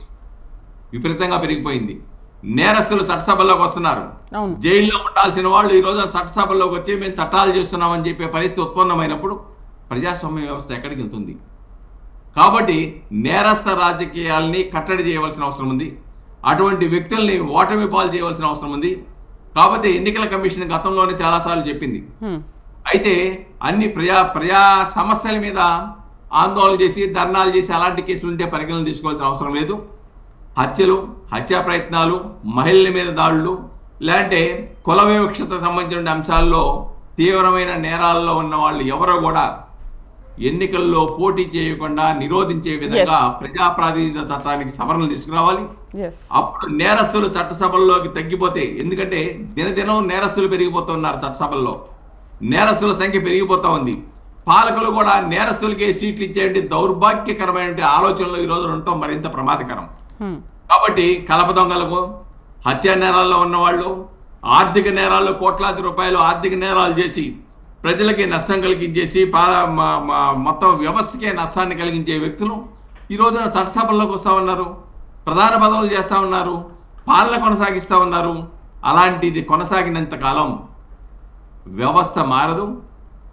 విపరీతంగా పెరిగిపోయింది. నేరస్తులు చట్టసభల్లోకి వస్తున్నారు. జైల్లో ఉండాల్సిన వాళ్ళు ఈ రోజున చట్టసభల్లోకి వచ్చి మేము చట్టాలు చేస్తున్నామని చెప్పే పరిస్థితి ఉత్పన్నమైనప్పుడు ప్రజాస్వామ్య వ్యవస్థ ఎక్కడికి వెళ్తుంది? కాబట్టి నేరస్థ రాజకీయాల్ని కట్టడి చేయవలసిన అవసరం ఉంది. అటువంటి వ్యక్తుల్ని ఓటమి పాలు చేయవలసిన అవసరం ఉంది. కాబట్టి ఎన్నికల కమిషన్ గతంలోనే చాలాసార్లు చెప్పింది. అయితే అన్ని ప్రజా సమస్యల మీద ఆందోళన చేసి ధర్నాలు చేసి అలాంటి కేసులు ఉంటే పరిగణన తీసుకోవాల్సిన అవసరం లేదు. హత్యా ప్రయత్నాలు, మహిళల మీద దాడులు, లేదంటే కుల వివక్షత సంబంధించిన అంశాల్లో తీవ్రమైన నేరాల్లో ఉన్న వాళ్ళు ఎవరో కూడా ఎన్నికల్లో పోటీ చేయకుండా నిరోధించే విధంగా ప్రజా ప్రాతినిధ్య చట్టానికి సవరణలు తీసుకురావాలి. అప్పుడు నేరస్తులు చట్టసభల్లోకి తగ్గిపోతే, ఎందుకంటే దినదినం నేరస్తులు పెరిగిపోతున్నారు, చట్టసభల్లో నేరస్తుల సంఖ్య పెరిగిపోతా ఉంది. పాలకులు కూడా నేరస్తులకే సీట్లు ఇచ్చేయండి దౌర్భాగ్యకరమైన ఆలోచనలు ఈ రోజు ఉండటం మరింత ప్రమాదకరం. కాబట్టి కలప దొంగలకు, హత్యా నేరాల్లో ఉన్నవాళ్ళు, ఆర్థిక నేరాల్లో కోట్లాది రూపాయలు ఆర్థిక నేరాలు చేసి ప్రజలకి నష్టం కలిగించేసి మొత్తం వ్యవస్థకే నష్టాన్ని కలిగించే వ్యక్తులు ఈ రోజున చట్టసభల్లోకి వస్తూ ఉన్నారు, ప్రధాన పదవులు చేస్తూ ఉన్నారు, పాలన కొనసాగిస్తూ ఉన్నారు. అలాంటిది కొనసాగినంత కాలం వ్యవస్థ మారదు,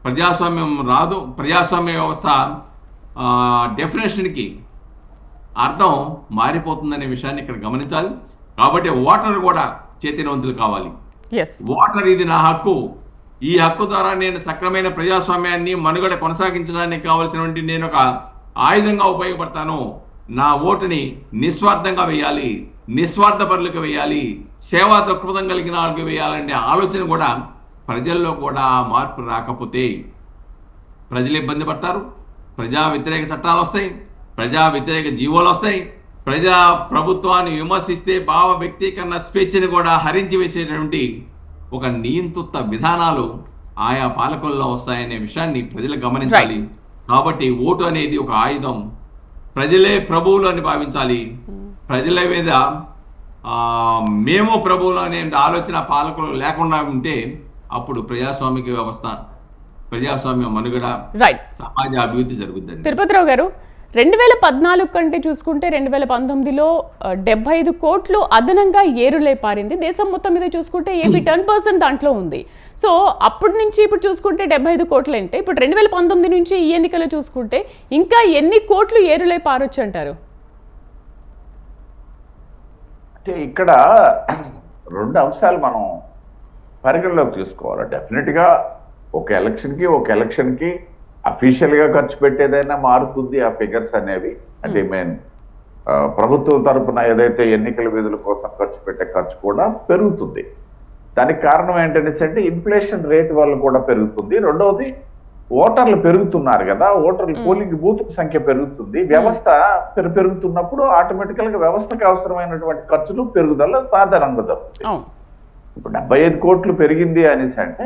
ప్రజాస్వామ్యం రాదు. ప్రజాస్వామ్య వ్యవస్థ డెఫినేషన్కి అర్థం మారిపోతుందనే విషయాన్ని ఇక్కడ గమనించాలి. కాబట్టి ఓటర్ కూడా చైతన్యవంతులు కావాలి. ఓటర్ ఇది నా హక్కు, ఈ హక్కు ద్వారా నేను సక్రమైన ప్రజాస్వామ్యాన్ని మనుగడ కొనసాగించడానికి కావాల్సినటువంటి నేను ఒక ఆయుధంగా ఉపయోగపడతాను. నా ఓటుని నిస్వార్థంగా వేయాలి, నిస్వార్థపరులకు వేయాలి, సేవా దృక్పథం కలిగిన వాళ్ళకి వేయాలనే ఆలోచన కూడా ప్రజల్లో కూడా మార్పు రాకపోతే ప్రజలు ఇబ్బంది పడతారు. ప్రజా వ్యతిరేక చట్టాలు వస్తాయి, ప్రజా వ్యతిరేక జీవోలు వస్తాయి. ప్రజా ప్రభుత్వాన్ని విమర్శిస్తే భావ వ్యక్తీకరణ స్వేచ్ఛని కూడా హరించి వేసేటువంటి ఒక నియంతృత్వ విధానాలు ఆయా పాలకుల్లో వస్తాయనే విషయాన్ని ప్రజలు గమనించాలి. కాబట్టి ఓటు అనేది ఒక ఆయుధం, ప్రజలే ప్రభువులు అని భావించాలి. ప్రజల మీద మేము ప్రభువులు అనే ఆలోచన పాలకులు లేకుండా ఉంటే అప్పుడు ప్రజాస్వామిక వ్యవస్థ, ప్రజాస్వామ్య మనుగడ, సమాజ అభివృద్ధి జరుగుతుంది. తిరుపతిరావు గారు, 2014 కంటే చూసుకుంటే 2019లో 75 కోట్లు అదనంగా ఏరులై పారింది. దేశం మొత్తం మీద చూసుకుంటే ఏపీ 10% దాంట్లో ఉంది. సో అప్పటి నుంచి ఇప్పుడు చూసుకుంటే 75 కోట్లు అంటే ఇప్పుడు 2019 నుంచి ఈ ఎన్నికలు చూసుకుంటే ఇంకా ఎన్ని కోట్లు ఏరులై పారొచ్చు అంటారు? అంటే ఇక్కడ 2 అంశాలు మనం పరిగణలోకి తీసుకోవాలి. డెఫినెట్గా ఒక ఎలక్షన్కి అఫీషియల్గా ఖర్చు పెట్టేదైనా మారుతుంది ఆ ఫిగర్స్ అనేవి. అంటే ప్రభుత్వం తరఫున ఏదైతే ఎన్నికల విధుల కోసం ఖర్చు పెట్టే ఖర్చు కూడా పెరుగుతుంది. దానికి కారణం ఏంటంటే ఇన్ఫ్లేషన్ రేట్ వల్ల కూడా పెరుగుతుంది. రెండవది ఓటర్లు పెరుగుతున్నారు కదా, ఓటర్లు పోలింగ్ బూత్ సంఖ్య పెరుగుతుంది. వ్యవస్థ పెరుగుతున్నప్పుడు ఆటోమేటికల్గా వ్యవస్థకు అవసరమైనటువంటి ఖర్చులు పెరుగుదల సాధారణంగా జరుగుతుంది. ఇప్పుడు 75 కోట్లు పెరిగింది అనేసి అంటే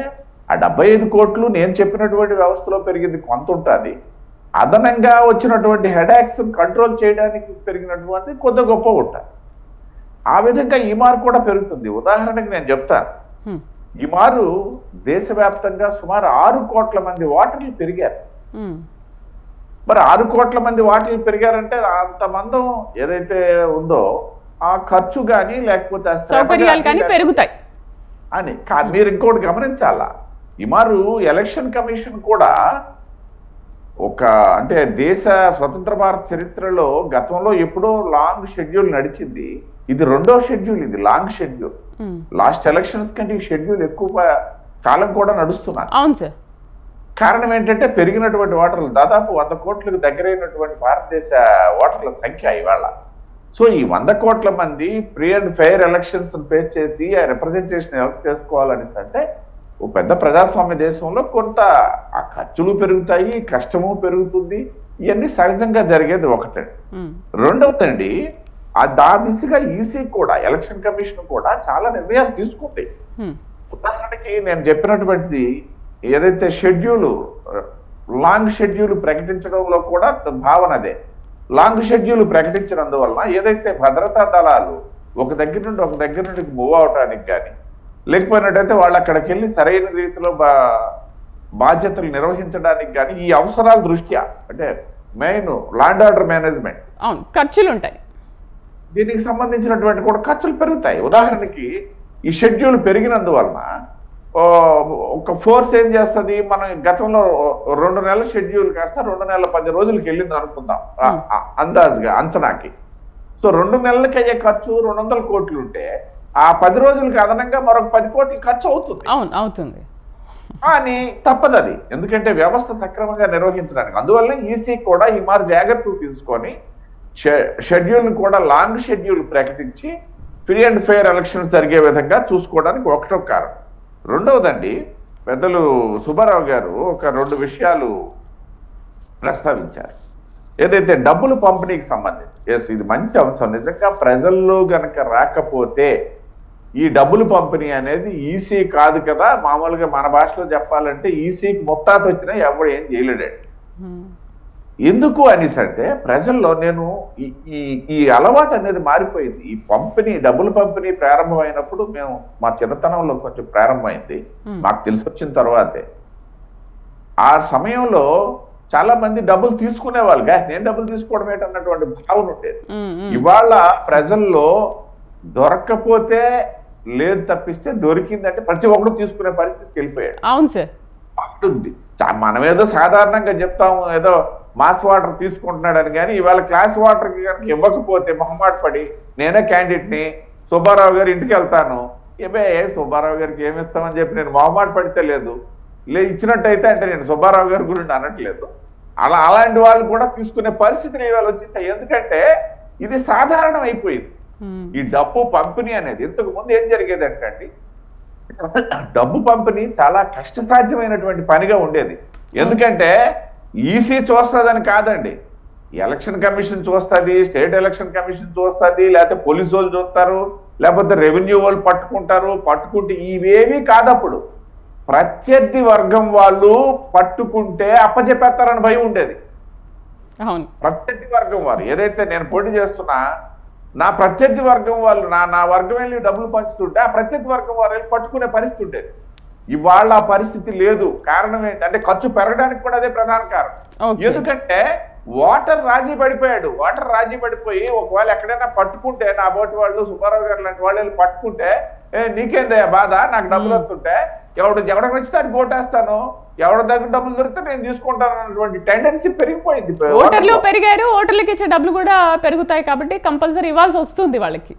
ఆ 75 కోట్లు నేను చెప్పినటువంటి వ్యవస్థలో పెరిగింది కొంత ఉంటుంది, అదనంగా వచ్చినటువంటి హెడాక్స్ కంట్రోల్ చేయడానికి పెరిగినటువంటి కొద్ది గొప్ప ఉంటుంది. ఆ విధంగా ఈ మారు కూడా పెరుగుతుంది. ఉదాహరణకి నేను చెప్తాను, ఈ మారు దేశవ్యాప్తంగా సుమారు 6 కోట్ల మంది ఓటర్లు పెరిగారు. మరి 6 కోట్ల మంది ఓటర్లు పెరిగారంటే అంతమంది ఏదైతే ఉందో ఆ ఖర్చు కానీ లేకపోతే సౌకర్యాలు కానీ పెరుగుతాయి అని మీరు ఇంకోటి గమనించాలా. ఈ మారు ఎలక్షన్ కమిషన్ కూడా అంటే దేశ స్వతంత్ర భారత చరిత్రలో గతంలో ఎప్పుడో లాంగ్ షెడ్యూల్ నడిచింది, ఇది 2వ షెడ్యూల్, ఇది లాంగ్ షెడ్యూల్. లాస్ట్ ఎలక్షన్స్ కంటే ఈ షెడ్యూల్ ఎక్కువ కాలం కూడా నడుస్తున్నారు. కారణం ఏంటంటే పెరిగినటువంటి ఓటర్లు, దాదాపు 100 కోట్లకు దగ్గరైనటువంటి భారతదేశ ఓటర్ల సంఖ్య ఇవాళ. సో ఈ 100 కోట్ల మంది free and fair elections face చేసి ఆ రిప్రజెంటేషన్ ఎలక్ట్ చేసుకోవాలనేసి అంటే ఒక పెద్ద ప్రజాస్వామ్య దేశంలో కొంత ఆ ఖర్చులు పెరుగుతాయి, కష్టము పెరుగుతుంది, ఇవన్నీ సహజంగా జరిగేది ఒకటండి. రెండవదండి, ఆ దిశగా ఈసీ కూడా, ఎలక్షన్ కమిషన్ కూడా చాలా నిర్ణయాలు తీసుకుంది. ఉదాహరణకి నేను చెప్పినటువంటి ఏదైతే షెడ్యూల్, లాంగ్ షెడ్యూల్ ప్రకటించడంలో కూడా భావన అదే. లాంగ్ షెడ్యూల్ ప్రకటించినందువల్ల ఏదైతే భద్రతా దళాలు ఒక దగ్గర నుండి మూవ్ అవడానికి కానీ, లేకపోయినట్టయితే వాళ్ళు అక్కడికి వెళ్ళి సరైన రీతిలో బాధ్యతలు నిర్వహించడానికి కానీ, ఈ అవసరాల దృష్ట్యా, అంటే మెయిన్ ల్యాండ్ ఆర్డర్ మేనేజ్మెంట్, ఖర్చులు ఉంటాయి, దీనికి సంబంధించినటువంటి కూడా ఖర్చులు పెరుగుతాయి. ఉదాహరణకి ఈ షెడ్యూల్ పెరిగినందువలన ఒక ఫోర్స్ ఏం చేస్తుంది, మనం గతంలో 2 నెలల షెడ్యూల్ కాస్త 2 నెలల 10 రోజులకి వెళ్ళింది అనుకుందాం అందాజుగా, అంచనాకి. సో 2 నెలలకి అయ్యే ఖర్చు 200 కోట్లు ఉంటే ఆ 10 రోజులకి అదనంగా మరొక 10 కోట్లు ఖర్చు అవుతుంది అని తప్పదు అది, ఎందుకంటే వ్యవస్థ సక్రమంగా నిర్వహించడానికి. అందువల్ల ఈసీ కూడా ఈ మారు జాగ్రత్తలు తీసుకొని షెడ్యూల్ కూడా లాంగ్ షెడ్యూల్ ప్రకటించి ఫ్రీ అండ్ ఫెయిర్ ఎలక్షన్స్ జరిగే విధంగా చూసుకోవడానికి ఒకటో కారణం. రెండవదండి, పెద్దలు సుబ్బారావు గారు ఒక 2 విషయాలు ప్రస్తావించారు. ఏదైతే డబ్బులు పంపిణీకి సంబంధించి, ఇది మంచి అంశం. నిజంగా ప్రజల్లో గనక రాకపోతే ఈ డబ్బులు పంపిణీ అనేది ఈసీ కాదు కదా, మామూలుగా మన భాషలో చెప్పాలంటే ఈసీకి మొత్తాత వచ్చినా ఎవరు ఏం చేయలేడండి. ఎందుకు అనేసి అంటే ప్రజల్లో నేను ఈ అలవాటు అనేది మారిపోయింది. ఈ పంపిణీ, డబ్బులు పంపిణీ ప్రారంభమైనప్పుడు మేము మా చిన్నతనంలో కొంచెం ప్రారంభమైంది, మాకు తెలిసి వచ్చిన తర్వాతే. ఆ సమయంలో చాలా మంది డబ్బులు తీసుకునేవాళ్ళు, నేను డబ్బులు తీసుకోవడం ఏంటన్నటువంటి భావన ఉండేది. ఇవాళ ప్రజల్లో దొరక్కపోతే లేదు, తప్పిస్తే దొరికిందంటే ప్రతి ఒక్కరు తీసుకునే పరిస్థితికి వెళ్ళిపోయాడు. అవును సార్. మనం ఏదో సాధారణంగా చెప్తాము, ఏదో మాస్ వాటర్ తీసుకుంటున్నాడని, కానీ ఇవాళ క్లాస్ వాటర్కి కనుక ఇవ్వకపోతే మొహమాట పడి నేనే క్యాండిడేట్ని, సుబ్బారావు గారు ఇంటికి వెళ్తాను, సుబ్బారావు గారికి ఏమి ఇస్తామని చెప్పి నేను మొహమాట పడితే లేదు, ఇచ్చినట్టయితే అంటే నేను సుబ్బారావు గారి గురించి అనట్లేదు, అలాంటి వాళ్ళు కూడా తీసుకునే పరిస్థితులు ఇవాళ వచ్చేసాయి. ఎందుకంటే ఇది సాధారణం అయిపోయింది ఈ డబ్బు పంపిణీ అనేది. ఇంతకు ముందు ఏం జరిగేదంటే అండి, డబ్బు పంపిణీ చాలా కష్టసాధ్యమైనటువంటి పనిగా ఉండేది. ఎందుకంటే ఈసీ చూస్తుందని కాదండి, ఎలక్షన్ కమిషన్ చూస్తుంది, స్టేట్ ఎలక్షన్ కమిషన్ చూస్తుంది, లేకపోతే పోలీసు వాళ్ళు చూస్తారు, లేకపోతే రెవెన్యూ వాళ్ళు పట్టుకుంటే ఇవేమీ కాదప్పుడు. ప్రత్యర్థి వర్గం వాళ్ళు పట్టుకుంటే అప్పచెప్పేస్తారని భయం ఉండేది. ప్రత్యర్థి వర్గం వారు ఏదైతే నేను పోటీ చేస్తున్నా, నా ప్రత్యర్థి వర్గం వాళ్ళు నా వర్గం వెళ్ళి డబ్బులు పంచుతుంటే ఆ ప్రత్యర్థి వర్గం వారు వెళ్ళి పట్టుకునే పరిస్థితి ఉండేది. ఇవాళ ఆ పరిస్థితి లేదు. కారణం ఏంటంటే ఖర్చు పెరగడానికి కూడా అదే ప్రధాన కారణం. ఎందుకంటే వాటర్ రాజీ పడిపోయి ఒకవేళ ఎక్కడైనా పట్టుకుంటే, నా బోటి వాళ్ళు సుబ్బారావు గారు లాంటి వాళ్ళు వెళ్ళి పట్టుకుంటే, నీకేందయ్యా బాధ, నాకు డబ్బులు వస్తుంటే ఎవడికి వచ్చితే అది ఓటేస్తాను, ఎవరి దగ్గర డబ్బులు దొరికితే నేను తీసుకుంటాను అన్నటువంటి టెండెన్సీ పెరిగిపోయింది. ఓటర్లు పెరిగారు, ఓటర్లకు ఇచ్చే డబ్బులు కూడా పెరుగుతాయి కాబట్టి కంపల్సరీ ఇవ్వాల్సి వస్తుంది వాళ్ళకి.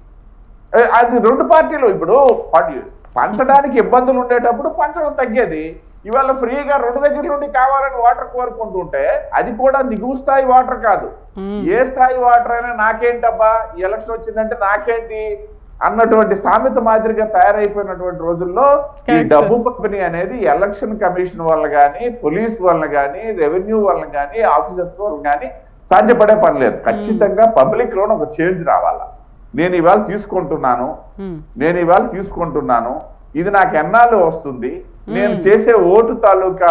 అది 2 పార్టీలు ఇప్పుడు పంచడానికి ఇబ్బందులు ఉండేటప్పుడు పంచడం తగ్గేది. ఇవాళ ఫ్రీగా 2 దగ్గర నుండి కావాలని వాటర్ కోరుకుంటుంటే అది కూడా దిగువ స్థాయి వాటర్ కాదు, ఏ స్థాయి వాటర్ అయినా నాకేంటబ్బా, ఈ ఎలక్షన్ వచ్చిందంటే నాకేంటి అన్నటువంటి సామెత మాదిరిగా తయారైపోయినటువంటి రోజుల్లో ఈ డబ్బు పంపిణీ అనేది ఎలక్షన్ కమిషన్ వల్ల కానీ, పోలీస్ వల్ల కానీ, రెవెన్యూ వల్ల కానీ, ఆఫీసర్స్ వల్ల కానీ సాధ్యపడే పని లేదు. ఖచ్చితంగా పబ్లిక్ లోనే ఒక చేంజ్ రావాలా. నేను ఇవాళ తీసుకుంటున్నాను, ఇది నాకు ఎన్నాళ్ళు వస్తుంది, నేను చేసే ఓటు తాలూకా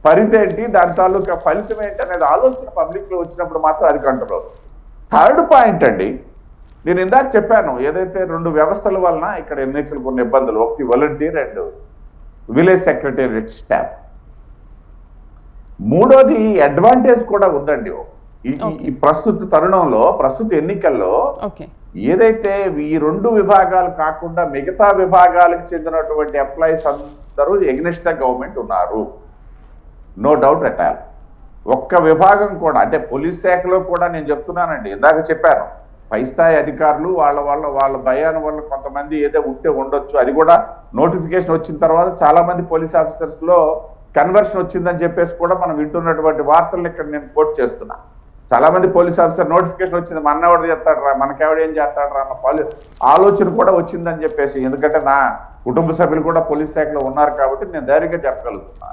పరిధి ఏంటి, దాని తాలూకా ఫలితం ఏంటి అనేది ఆలోచన పబ్లిక్ లో వచ్చినప్పుడు మాత్రం అది కంట్రోల్ అవుతుంది. థర్డ్ పాయింట్ అండి, నేను ఇందాక చెప్పాను ఏదైతే 2 వ్యవస్థల వలన ఇక్కడ ఎన్నికలకు ఉన్న ఇబ్బందులు, ఒకటి volunteer and village secretariat staff. మూడోది అడ్వాంటేజ్ కూడా ఉందండి. ఈ ప్రస్తుత తరుణంలో, ప్రస్తుత ఎన్నికల్లో ఏదైతే ఈ 2 విభాగాలు కాకుండా మిగతా విభాగాలకు చెందినటువంటి ఎంప్లాయీస్ అందరూ ఎగ్నెస్ట్ ద గవర్నమెంట్ ఉన్నారు, నో డౌట్ అట్ ఆల్. ఒక్క విభాగం కూడా, అంటే పోలీస్ శాఖలో కూడా నేను చెప్తున్నానండి, ఇందాక చెప్పాను, పై స్థాయి అధికారులు వాళ్ళ భయాన్ని వల్ల కొంతమంది ఏదో ఉంటే ఉండొచ్చు. అది కూడా నోటిఫికేషన్ వచ్చిన తర్వాత చాలా మంది పోలీస్ ఆఫీసర్స్ లో కన్వర్షన్ వచ్చిందని చెప్పేసి కూడా మనం వింటున్నటువంటి వార్తలు ఇక్కడ నేను కోట్ చేస్తున్నా. చాలా మంది పోలీస్ ఆఫీసర్ నోటిఫికేషన్ వచ్చింది, మనెవడు చేస్తాడరా, మనకెవడు ఏం చేస్తాడరా అన్న ఆలోచన కూడా వచ్చిందని చెప్పేసి. ఎందుకంటే నా కుటుంబ సభ్యులు కూడా పోలీస్ శాఖలో ఉన్నారు కాబట్టి నేను ధైర్యంగా చెప్పగలుగుతున్నా.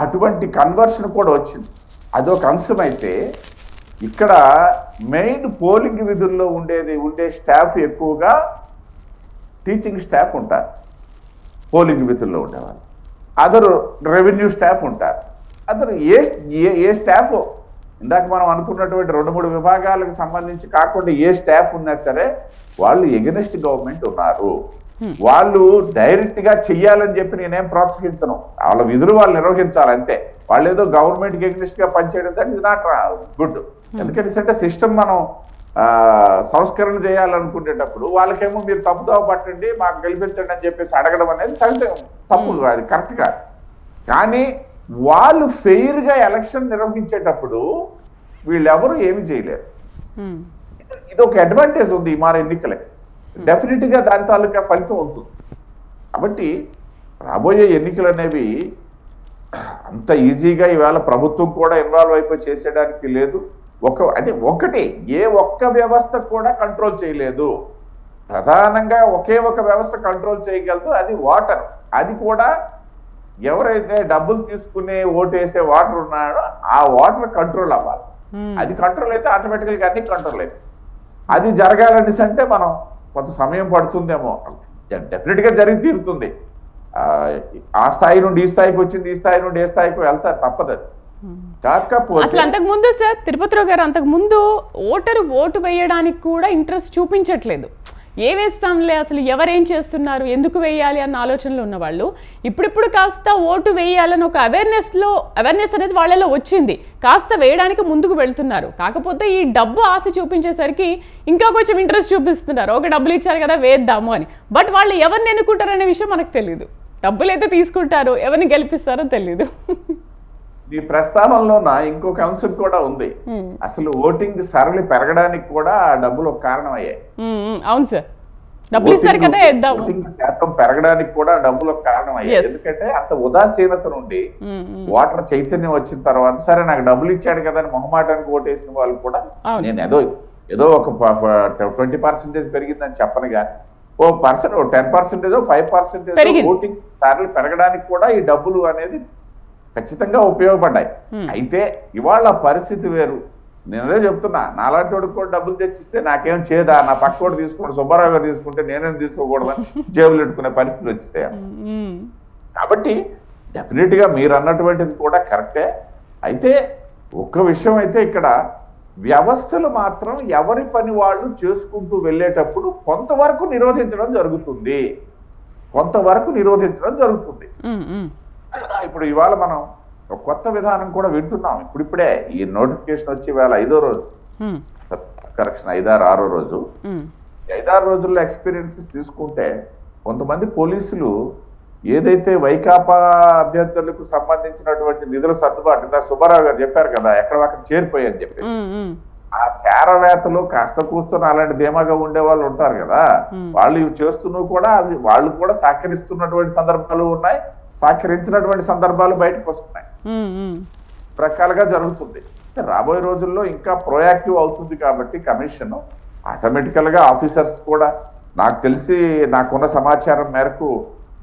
అటువంటి కన్వర్షన్ కూడా వచ్చింది. అదొక అంశం అయితే ఇక్కడ మెయిన్ పోలింగ్ విధుల్లో ఉండే స్టాఫ్ ఎక్కువగా టీచింగ్ స్టాఫ్ ఉంటారు, పోలింగ్ విధుల్లో ఉండేవాళ్ళు. అదరు రెవెన్యూ స్టాఫ్ ఉంటారు. అదరు ఏ స్టాఫ్ ఇందాక మనం అనుకున్నటువంటి 2-3 విభాగాలకు సంబంధించి కాకుండా ఏ స్టాఫ్ ఉన్నా సరే వాళ్ళు ఎగనెస్ట్ గవర్నమెంట్ ఉన్నారు. వాళ్ళు డైరెక్ట్ గా చెయ్యాలని చెప్పి నేనేం ప్రోత్సహించను. వాళ్ళ విధులు వాళ్ళు నిర్వహించాలి అంతే. వాళ్ళు ఏదో గవర్నమెంట్ ఎగనెస్ట్ గా పనిచేయడం దట్ ఇస్ నాట్ గుడ్. ఎందుకంటే సిస్టమ్ మనం సంస్కరణ చేయాలనుకునేటప్పుడు వాళ్ళకేమో మీరు తప్పుదోవ పట్టండి మాకు గెలిపించండి అని చెప్పేసి అడగడం అనేది సహజం, తప్పు, అది కరెక్ట్ కాదు. కానీ వాళ్ళు ఫెయిర్ గా ఎలక్షన్ నిర్వహించేటప్పుడు వీళ్ళెవరు ఏమి చేయలేరు. ఇది ఒక అడ్వాంటేజ్ ఉంది ఈ ఎన్నికలకి. డెఫినెట్ గా దాని తాలూకా ఫలితం ఉంటుంది. కాబట్టి రాబోయే ఎన్నికలు అనేవి అంత ఈజీగా ఈవేళ ప్రభుత్వం కూడా ఇన్వాల్వ్ అయిపోయి చేసేయడానికి లేదు. ఒకటి ఏ ఒక్క వ్యవస్థ కూడా కంట్రోల్ చేయలేదు. ప్రధానంగా ఒకే ఒక వ్యవస్థ కంట్రోల్ చేయగలదు, అది వాటర్. అది కూడా ఎవరైతే డబ్బులు తీసుకునే ఓటు వేసే వాటర్ ఉన్నాడో ఆ వాటర్ కంట్రోల్ అవ్వాలి. అది కంట్రోల్ అయితే ఆటోమేటిక్గా అన్ని కంట్రోల్ అయిపోయి. అది జరగాలనేసి అంటే మనం కొంత సమయం పడుతుందేమో, డెఫినెట్ గా జరిగి తీరుతుంది. ఆ స్థాయి నుండి ఈ స్థాయికి వచ్చింది, ఈ స్థాయి నుండి ఏ స్థాయికి వెళ్తారు, తప్పదు. కాకపోతే అసలు అంతకు ముందు సార్ తిరుపతిరావు గారు, అంతకు ముందు ఓటు వేయడానికి కూడా ఇంట్రెస్ట్ చూపించట్లేదు. ఏ వేస్తాంలే, అసలు ఎవరేం చేస్తున్నారు, ఎందుకు వేయాలి అన్న ఆలోచనలో ఉన్నవాళ్ళు ఇప్పుడిప్పుడు కాస్త ఓటు వేయాలని ఒక అవేర్నెస్ అనేది వాళ్ళలో వచ్చింది, కాస్త వేయడానికి ముందుకు వెళ్తున్నారు. కాకపోతే ఈ డబ్బు ఆశ చూపించేసరికి ఇంకా కొంచెం ఇంట్రెస్ట్ చూపిస్తున్నారు. ఒక డబ్బులు ఇచ్చారు కదా వేద్దాము అని. బట్ వాళ్ళు ఎవరిని ఎన్నుకుంటారనే విషయం మనకు తెలియదు. డబ్బులు అయితే తీసుకుంటారు, ఎవరిని గెలిపిస్తారో తెలీదు. ఈ ప్రస్తావనలోన ఇంకొక అంశం కూడా ఉంది. అసలు ఓటింగ్ సరళి పెరగడానికి కూడా డబ్బులు ఒక కారణం అయ్యాయి. అవును సార్, డబ్బులు ఇస్తారు కదా వేద్దాం. ఓటింగ్ శాతం పెరగడానికి కూడా డబ్బులు ఒక కారణం అయ్యాయి. ఎందుకంటే అంత ఉదాసీనత నుండి ఓటర్ చైతన్యం వచ్చిన తర్వాత సరే నాకు డబ్బులు ఇచ్చాడు కదా అని మొహమాటానికి ఓటేసిన వాళ్ళు కూడా నేను ఏదో ఒక 20% పెరిగిందని చెప్పను కానీ 10%, 5% ఓటింగ్ సరళి పెరగడానికి కూడా ఈ డబ్బులు అనేది ఖచ్చితంగా ఉపయోగపడ్డాయి. అయితే ఇవాళ పరిస్థితి వేరు. నేను అదే చెప్తున్నా, నాలాంటి వాడికి కూడా డబ్బులు తెచ్చిస్తే నాకేం చేదా, నా పక్కోడు తీసుకుంటే సుబ్బారావు గారు తీసుకుంటే నేనేం తీసుకోకూడదని జేబులు పెట్టుకునే పరిస్థితి వచ్చేసాయి. కాబట్టి డెఫినెట్ గా మీరు అన్నటువంటిది కూడా కరెక్టే. అయితే ఒక్క విషయం అయితే ఇక్కడ వ్యవస్థలు మాత్రం ఎవరి పని వాళ్ళు చేసుకుంటూ వెళ్ళేటప్పుడు కొంతవరకు నిరోధించడం జరుగుతుంది. ఇప్పుడు ఇవాళ మనం ఒక కొత్త విధానం కూడా వింటున్నాం. ఇప్పుడిప్పుడే ఈ నోటిఫికేషన్ వచ్చి ఇవాళ 5వ రోజు, కరెక్షన్ 5-6 రోజు. 5-6 రోజుల్లో ఎక్స్పీరియన్సెస్ తీసుకుంటే కొంతమంది పోలీసులు ఏదైతే వైకాపా అభ్యర్థులకు సంబంధించినటువంటి నిధుల సర్దుబాటు సుబ్బారావు గారు చెప్పారు కదా, ఎక్కడక్కడ చేరిపోయాయని చెప్పేసి, ఆ చేరవేతలు కాస్త కూస్తున్న అలాంటి ధీమాగా ఉండే వాళ్ళు ఉంటారు కదా, వాళ్ళు ఇవి చేస్తున్నా కూడా వాళ్ళు కూడా సహకరిస్తున్నటువంటి సందర్భాలు ఉన్నాయి, సహకరించినటువంటి సందర్భాలు బయటకు వస్తున్నాయి. రకాలుగా జరుగుతుంది. రాబోయే రోజుల్లో ఇంకా ప్రొయాక్టివ్ అవుతుంది కాబట్టి కమిషన్ ఆటోమేటికల్ గా ఆఫీసర్స్ కూడా నాకు తెలిసి నాకున్న సమాచారం మేరకు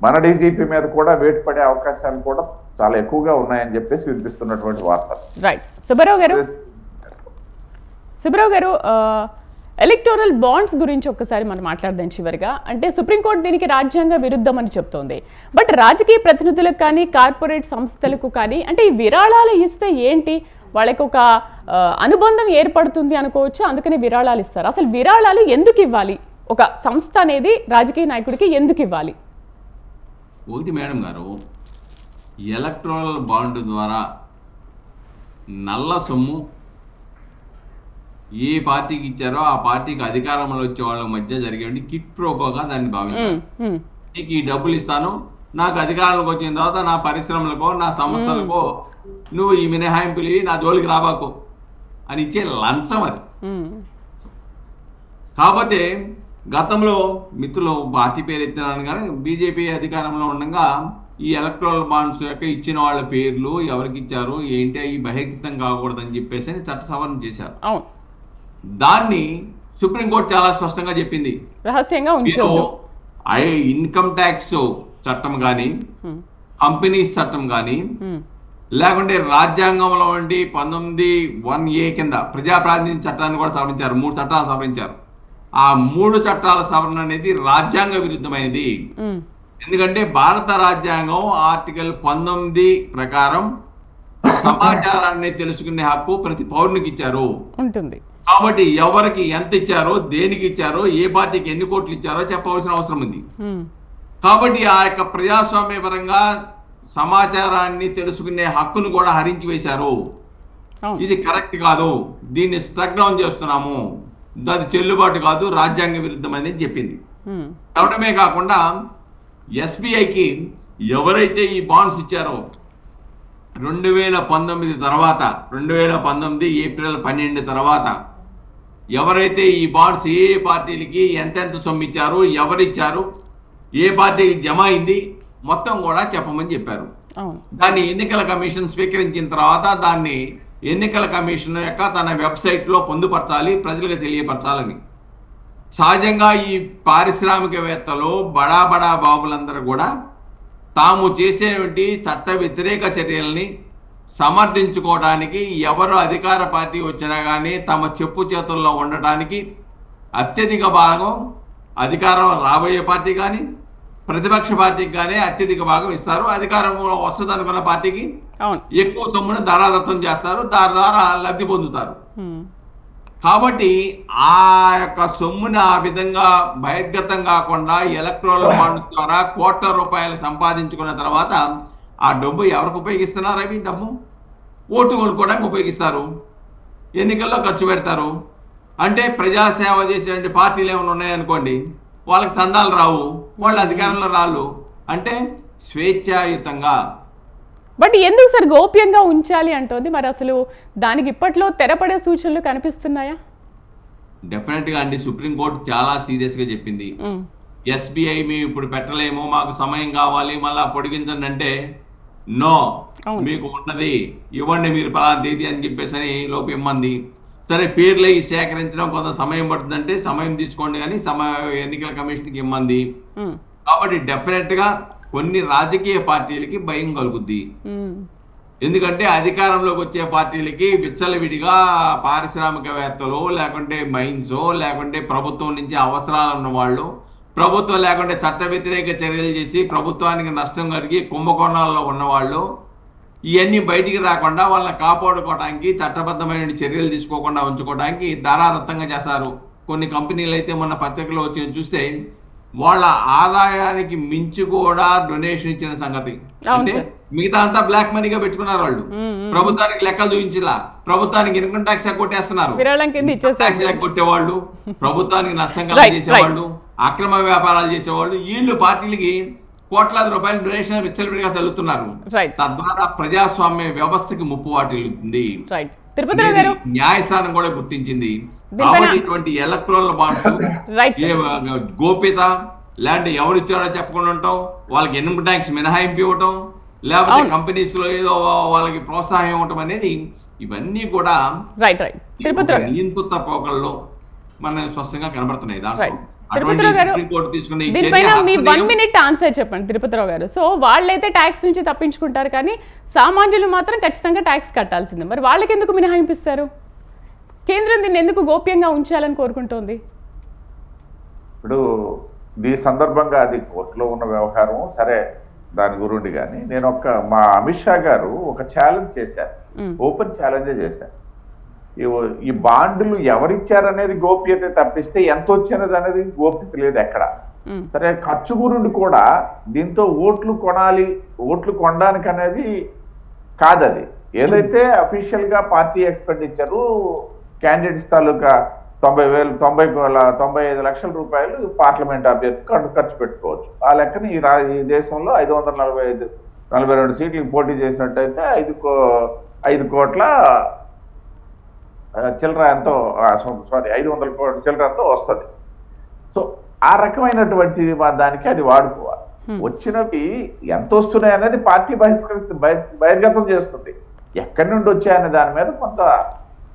మన డీజీపీ మీద కూడా వేటు పడే అవకాశాలు కూడా చాలా ఎక్కువగా ఉన్నాయని చెప్పేసి వినిపిస్తున్నటువంటి వార్తలు. రైట్. సుబ్బారావు గారు, ఎలక్టోరల్ బాండ్స్ గురించి ఒక్కసారి మనం మాట్లాడదాం చివరిగా. అంటే సుప్రీంకోర్టు దీనికి రాజ్యాంగ విరుద్ధం అని చెప్తోంది. బట్ రాజకీయ ప్రతినిధులకు కానీ కార్పొరేట్ సంస్థలకు కానీ అంటే ఈ విరాళాలు ఇస్తే ఏంటి, వాళ్ళకి ఒక అనుబంధం ఏర్పడుతుంది అనుకోవచ్చు, అందుకని విరాళాలు ఇస్తారు. అసలు విరాళాలు ఎందుకు ఇవ్వాలి, ఒక సంస్థ అనేది రాజకీయ నాయకుడికి ఎందుకు ఇవ్వాలి? ఒకటి మేడం గారు, ఎలక్టోరల్ బాండ్ ద్వారా నల్ల సొమ్ము ఏ పార్టీకి ఇచ్చారో ఆ పార్టీకి అధికారంలో వచ్చే వాళ్ళ మధ్య జరిగే కిక్ ప్రోకోగా దాన్ని భావించారు. నీకు ఈ డబ్బులు ఇస్తాను, నాకు అధికారంలోకి వచ్చిన తర్వాత నా పరిశ్రమలకో నా సంస్థలకో నువ్వు ఈ మినహాయింపులు నా జోలికి రాబాకు అని ఇచ్చే లంచం అది. కాకపోతే గతంలో మిత్రులు పార్టీ పేరు ఎత్తినాను కానీ బీజేపీ అధికారంలో ఉండగా ఈ ఎలక్టోరల్ బాండ్స్ యొక్క ఇచ్చిన వాళ్ళ పేర్లు ఎవరికి ఇచ్చారు ఏంటి ఈ బహిర్గతం కాకూడదని చెప్పేసి చట్ట సవరణ చేశారు. దాన్ని సుప్రీంకోర్టు చాలా స్పష్టంగా చెప్పింది, రహస్యంగా ఉంచొద్దు. ఇన్కమ్ ట్యాక్స్ చట్టం కానీ కంపెనీస్ చట్టం కానీ లేకుంటే రాజ్యాంగంలో ఉండి 19(1)(a) కింద ప్రజాప్రాతినిధ్య చట్టాన్ని కూడా సవరించారు. 3 చట్టాలు సవరించారు. ఆ 3 చట్టాల సవరణ అనేది రాజ్యాంగ విరుద్ధమైనది. ఎందుకంటే భారత రాజ్యాంగం ఆర్టికల్ 19 ప్రకారం సమాచారాన్ని తెలుసుకునే హక్కు ప్రతి పౌరునికి ఇచ్చారు ఉంటుంది. కాబట్టి ఎవరికి ఎంత ఇచ్చారో, దేనికి ఇచ్చారో, ఏ పార్టీకి ఎన్ని కోట్లు ఇచ్చారో చెప్పవలసిన అవసరం ఉంది. కాబట్టి ఆ యొక్క ప్రజాస్వామ్యపరంగా సమాచారాన్ని తెలుసుకునే హక్కును కూడా హరించి వేశారు. ఇది కరెక్ట్ కాదు, దీన్ని స్ట్రక్ డౌన్ చేస్తున్నాము, అది చెల్లుబాటు కాదు, రాజ్యాంగ విరుద్ధమని చెప్పింది. అవడమే కాకుండా ఎస్బీఐకి ఎవరైతే ఈ బాండ్స్ ఇచ్చారో 2019 తర్వాత, 2019 ఏప్రిల్ 12 తర్వాత ఎవరైతే ఈ బాండ్స్ ఏ పార్టీలకి ఎంతెంత సొమ్మిచ్చారు, ఎవరిచ్చారు, ఏ పార్టీకి జమ అయింది మొత్తం కూడా చెప్పమని చెప్పారు. దాన్ని ఎన్నికల కమిషన్ స్వీకరించిన తర్వాత దాన్ని ఎన్నికల కమిషన్ యొక్క తన వెబ్సైట్లో పొందుపరచాలి, ప్రజలకు తెలియపరచాలని. సహజంగా ఈ పారిశ్రామికవేత్తలు బడా బడా బాబులందరూ కూడా తాము చేసేటువంటి చట్ట వ్యతిరేక చర్యల్ని సమర్థించుకోవడానికి ఎవరు అధికార పార్టీ వచ్చినా కానీ తమ చెప్పు చేతుల్లో ఉండటానికి అత్యధిక భాగం అధికారం రాబోయే పార్టీ కానీ ప్రతిపక్ష పార్టీకి కానీ అత్యధిక భాగం ఇస్తారు. అధికారంలో వస్తుంది అనుకున్న పార్టీకి ఎక్కువ సొమ్మును ధారాదత్తం చేస్తారు, దాని ద్వారా లబ్ధి పొందుతారు. కాబట్టి ఆ యొక్క సొమ్ముని ఆ విధంగా బహిర్గతం కాకుండా ఎలక్ట్రల్ బాండ్స్ ద్వారా కోట్ల రూపాయలు సంపాదించుకున్న తర్వాత ఆ డబ్బు ఎవరికి ఉపయోగిస్తున్నారు? అవి డబ్బు ఓటు కొనుక్కోవడానికి ఉపయోగిస్తారు, ఎన్నికల్లో ఖర్చు పెడతారు. అంటే ప్రజాసేవ చేసేటువంటి పార్టీలు ఏమైనా ఉన్నాయనుకోండి, వాళ్ళకి చందాలు రావు, వాళ్ళు అధికారంలో రాళ్ళు. అంటే స్వేచ్ఛాయుతంగా. బట్ ఎందుకు సార్ గోప్యంగా ఉంచాలి అంటోంది? మరి అసలు దానికి ఇప్పట్లో తెరపడే సూచనలు కనిపిస్తున్నాయా? డెఫినెట్ గా అండి, సుప్రీంకోర్టు చాలా సీరియస్ గా చెప్పింది. ఎస్బీఐ మేము ఇప్పుడు పెట్టలేము, మాకు సమయం కావాలి, మళ్ళా పొడిగించండి అంటే నో, మీకు ఉన్నది ఇవ్వండి మీరు పలానా తేదీ అని చెప్పేసి లోపు ఇమ్మంది. సరే పేర్లు సేకరించడం కొంత సమయం పడుతుందంటే సమయం తీసుకోండి కానీ ఎన్నికల కమిషన్కి ఇమ్మంది. కాబట్టి డెఫినెట్ గా కొన్ని రాజకీయ పార్టీలకి భయం కలుగుద్ది. ఎందుకంటే అధికారంలోకి వచ్చే పార్టీలకి విచ్చలవిడిగా పారిశ్రామికవేత్తలు లేకుంటే మైన్స్ లేకుంటే ప్రభుత్వం నుంచి అవసరాలు ఉన్న వాళ్ళు, ప్రభుత్వం లేకుంటే చట్ట వ్యతిరేక చర్యలు చేసి ప్రభుత్వానికి నష్టం కలిగి కుంభకోణాల్లో ఉన్నవాళ్ళు ఇవన్నీ బయటికి రాకుండా వాళ్ళని కాపాడుకోవడానికి చట్టబద్ధమైన చర్యలు తీసుకోకుండా ఉంచుకోవడానికి ధారాదత్తంగా చేస్తారు. కొన్ని కంపెనీలు అయితే మొన్న పత్రికలో వచ్చి చూస్తే వాళ్ళ ఆదాయానికి మించి కూడా డొనేషన్ ఇచ్చిన సంగతి. అంటే మిగతా అంతా బ్లాక్ మనీగా పెట్టుకున్నారు వాళ్ళు. ప్రభుత్వానికి లెక్కలు చూపించలా, ప్రభుత్వానికి ఇన్కమ్ ట్యాక్స్ కొట్టేస్తున్నారు, ట్యాక్స్ కొట్టేవాళ్ళు, ప్రభుత్వానికి నష్టం కలిగేసేవాళ్ళు, అక్రమ వ్యాపారాలు చేసేవాళ్ళు, వీళ్ళు పార్టీలకి కోట్లాది రూపాయలు డొనేషన్ విచ్చలవిడిగా చల్లుతున్నారు. తద్వారా ప్రజాస్వామ్య వ్యవస్థకి ముప్పు వాటిల్లుతుంది. న్యాయస్థానం కూడా గుర్తించింది. కాబట్టి ఇటువంటి ఎలక్ట్రల్ బాండ్స్ గోప్యత లేదంటే ఎవరు ఇచ్చారో చెప్పకుండా ఉంటాం, వాళ్ళకి ఇన్కమ్ ట్యాక్స్ మినహాయింపు ఇవ్వటం, లేకపోతే కంపెనీస్ లో ఏదో వాళ్ళకి ప్రోత్సాహం ఇవ్వటం అనేది ఇవన్నీ కూడా నియంత్రిత పోకల్లో మన స్పష్టంగా కనబడుతున్నాయి. దాంట్లో దీనిపైన మీ 1 minute ఆన్సర్ చెప్పండి తిరుపతిరావు గారు. సో వాళ్ళైతే ట్యాక్స్ నుంచి తప్పించుకుంటారు కానీ సామాన్యులు మాత్రం ఖచ్చితంగా ట్యాక్స్ కట్టాల్సిందే. మరి వాళ్ళకి ఎందుకు మినహాయింపిస్తారు? కేంద్రం దీన్ని ఎందుకు గోప్యంగా ఉంచాలని కోరుకుంటోంది? ఇప్పుడు ఈ సందర్భంగా అది కోర్టులో ఉన్న వ్యవహారం సరే, దాని గురించి కానీ నేను మా అమిత్ షా గారు ఒక ఛాలెంజ్ చేశారు, ఓపెన్ ఛాలెంజే చేశారు. ఈ బాండ్లు ఎవరిచ్చారనేది గోప్యత తప్పిస్తే ఎంత వచ్చినది అనేది గోప్యత లేదు ఎక్కడ. సరే ఖర్చు గురించి కూడా దీంతో ఓట్లు కొనాలి, ఓట్లు కొనడానికి అనేది కాదది. ఏదైతే అఫీషియల్ గా పార్టీ ఎక్స్పెండిచరు క్యాండిడేట్స్ తాలూకా 95 లక్షల రూపాయలు పార్లమెంట్ అభ్యర్థి ఖర్చు పెట్టుకోవచ్చు. ఆ లెక్కన ఈ దేశంలో 542 సీట్లకు పోటీ చేసినట్టయితే 5 కోట్ల చిల్లర ఎంతో 500 కోట్ల చిల్లర ఎంతో వస్తుంది. సో ఆ రకమైనటువంటి దానికి అది వాడుకోవాలి. వచ్చినవి ఎంత వస్తున్నాయి అనేది పార్టీ బహిర్గతం చేస్తుంది. ఎక్కడి నుండి వచ్చాయనే దాని మీద కొంత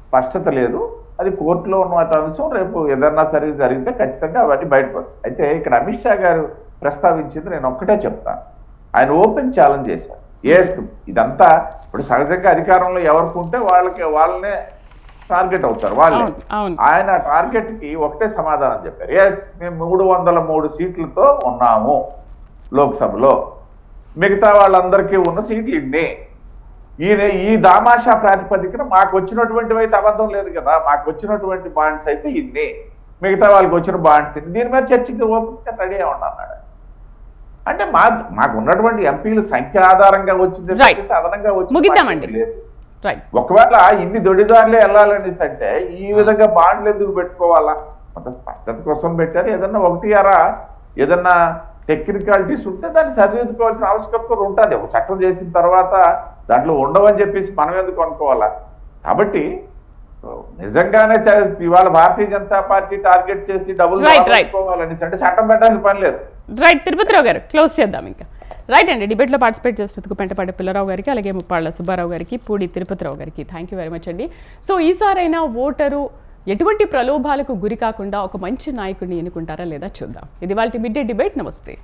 స్పష్టత లేదు. అది కోర్టులో ఉన్న అంశం. రేపు ఏదన్నా జరిగితే ఖచ్చితంగా అవన్నీ బయటకు వస్తాయి. అయితే ఇక్కడ అమిత్ షా గారు ప్రస్తావించింది నేను ఒక్కటే చెప్తాను. ఆయన ఓపెన్ ఛాలెంజ్ చేశారు. ఎస్ ఇదంతా ఇప్పుడు సహజంగా అధికారంలో ఎవరికి ఉంటే వాళ్ళనే టార్గెట్ అవుతారు వాళ్ళే. ఆయన టార్గెట్ కి ఒకటే సమాధానం చెప్పారు, ఎస్ మేము 303 సీట్లతో ఉన్నాము లోక్సభలో, మిగతా వాళ్ళందరికీ ఉన్న సీట్లు ఇన్ని. ఈ దామాషా ప్రాతిపదికన మాకు వచ్చినటువంటివి అయితే అబద్ధం లేదు కదా, మాకు వచ్చినటువంటి బాండ్స్ అయితే ఇన్ని, మిగతా వాళ్ళకి వచ్చిన బాండ్స్ ఇన్ని, దీని మీద చర్చకి ఓపెన్గా రెడీ అన్నాడు. అంటే మాకు ఉన్నటువంటి ఎంపీల సంఖ్య ఆధారంగా వచ్చింది, అదనంగా వచ్చింది లేదు. ఒకవేళ ఇన్ని దొడిదారులే వెళ్ళాలనేసి అంటే ఈ విధంగా బాండ్లు ఎందుకు పెట్టుకోవాలా? కొంత స్పష్టత కోసం పెట్టారు. ఏదన్నా ఏదన్నా టెక్నికాలిటీస్ ఉంటే దాన్ని సరిదిద్దుకోవాల్సిన ఆవశ్యకత కూడా ఉంటుంది. ఒక చట్టం చేసిన తర్వాత దాంట్లో ఉండవని చెప్పేసి మనం ఎందుకు అనుకోవాలా? కాబట్టి నిజంగానే ఇవాళ భారతీయ జనతా పార్టీ టార్గెట్ చేసి డబ్బులు పెట్టుకోవాలనేసి అంటే చట్టం పెట్టడానికి పని లేదు. రైట్, తిరుపతిరావు గారు క్లోజ్ చేద్దాం ఇంకా. రైట్ అండి, డిబేట్లో పార్టిసిపేట్ చేసినందుకు పెంటపాటి పుల్లారావు గారికి, అలాగే ముప్పాళ్ల సుబ్బారావు గారికి, పూడి తిరుపతిరావు గారికి థ్యాంక్ యూ వెరీ మచ్ అండి. సో ఈసారైనా ఓటరు ఎటువంటి ప్రలోభాలకు గురి కాకుండా ఒక మంచి నాయకుడిని ఎన్నుకుంటారా లేదా చూద్దాం. ఇది వాళ్ళ మిడ్ డే డిబేట్. నమస్తే.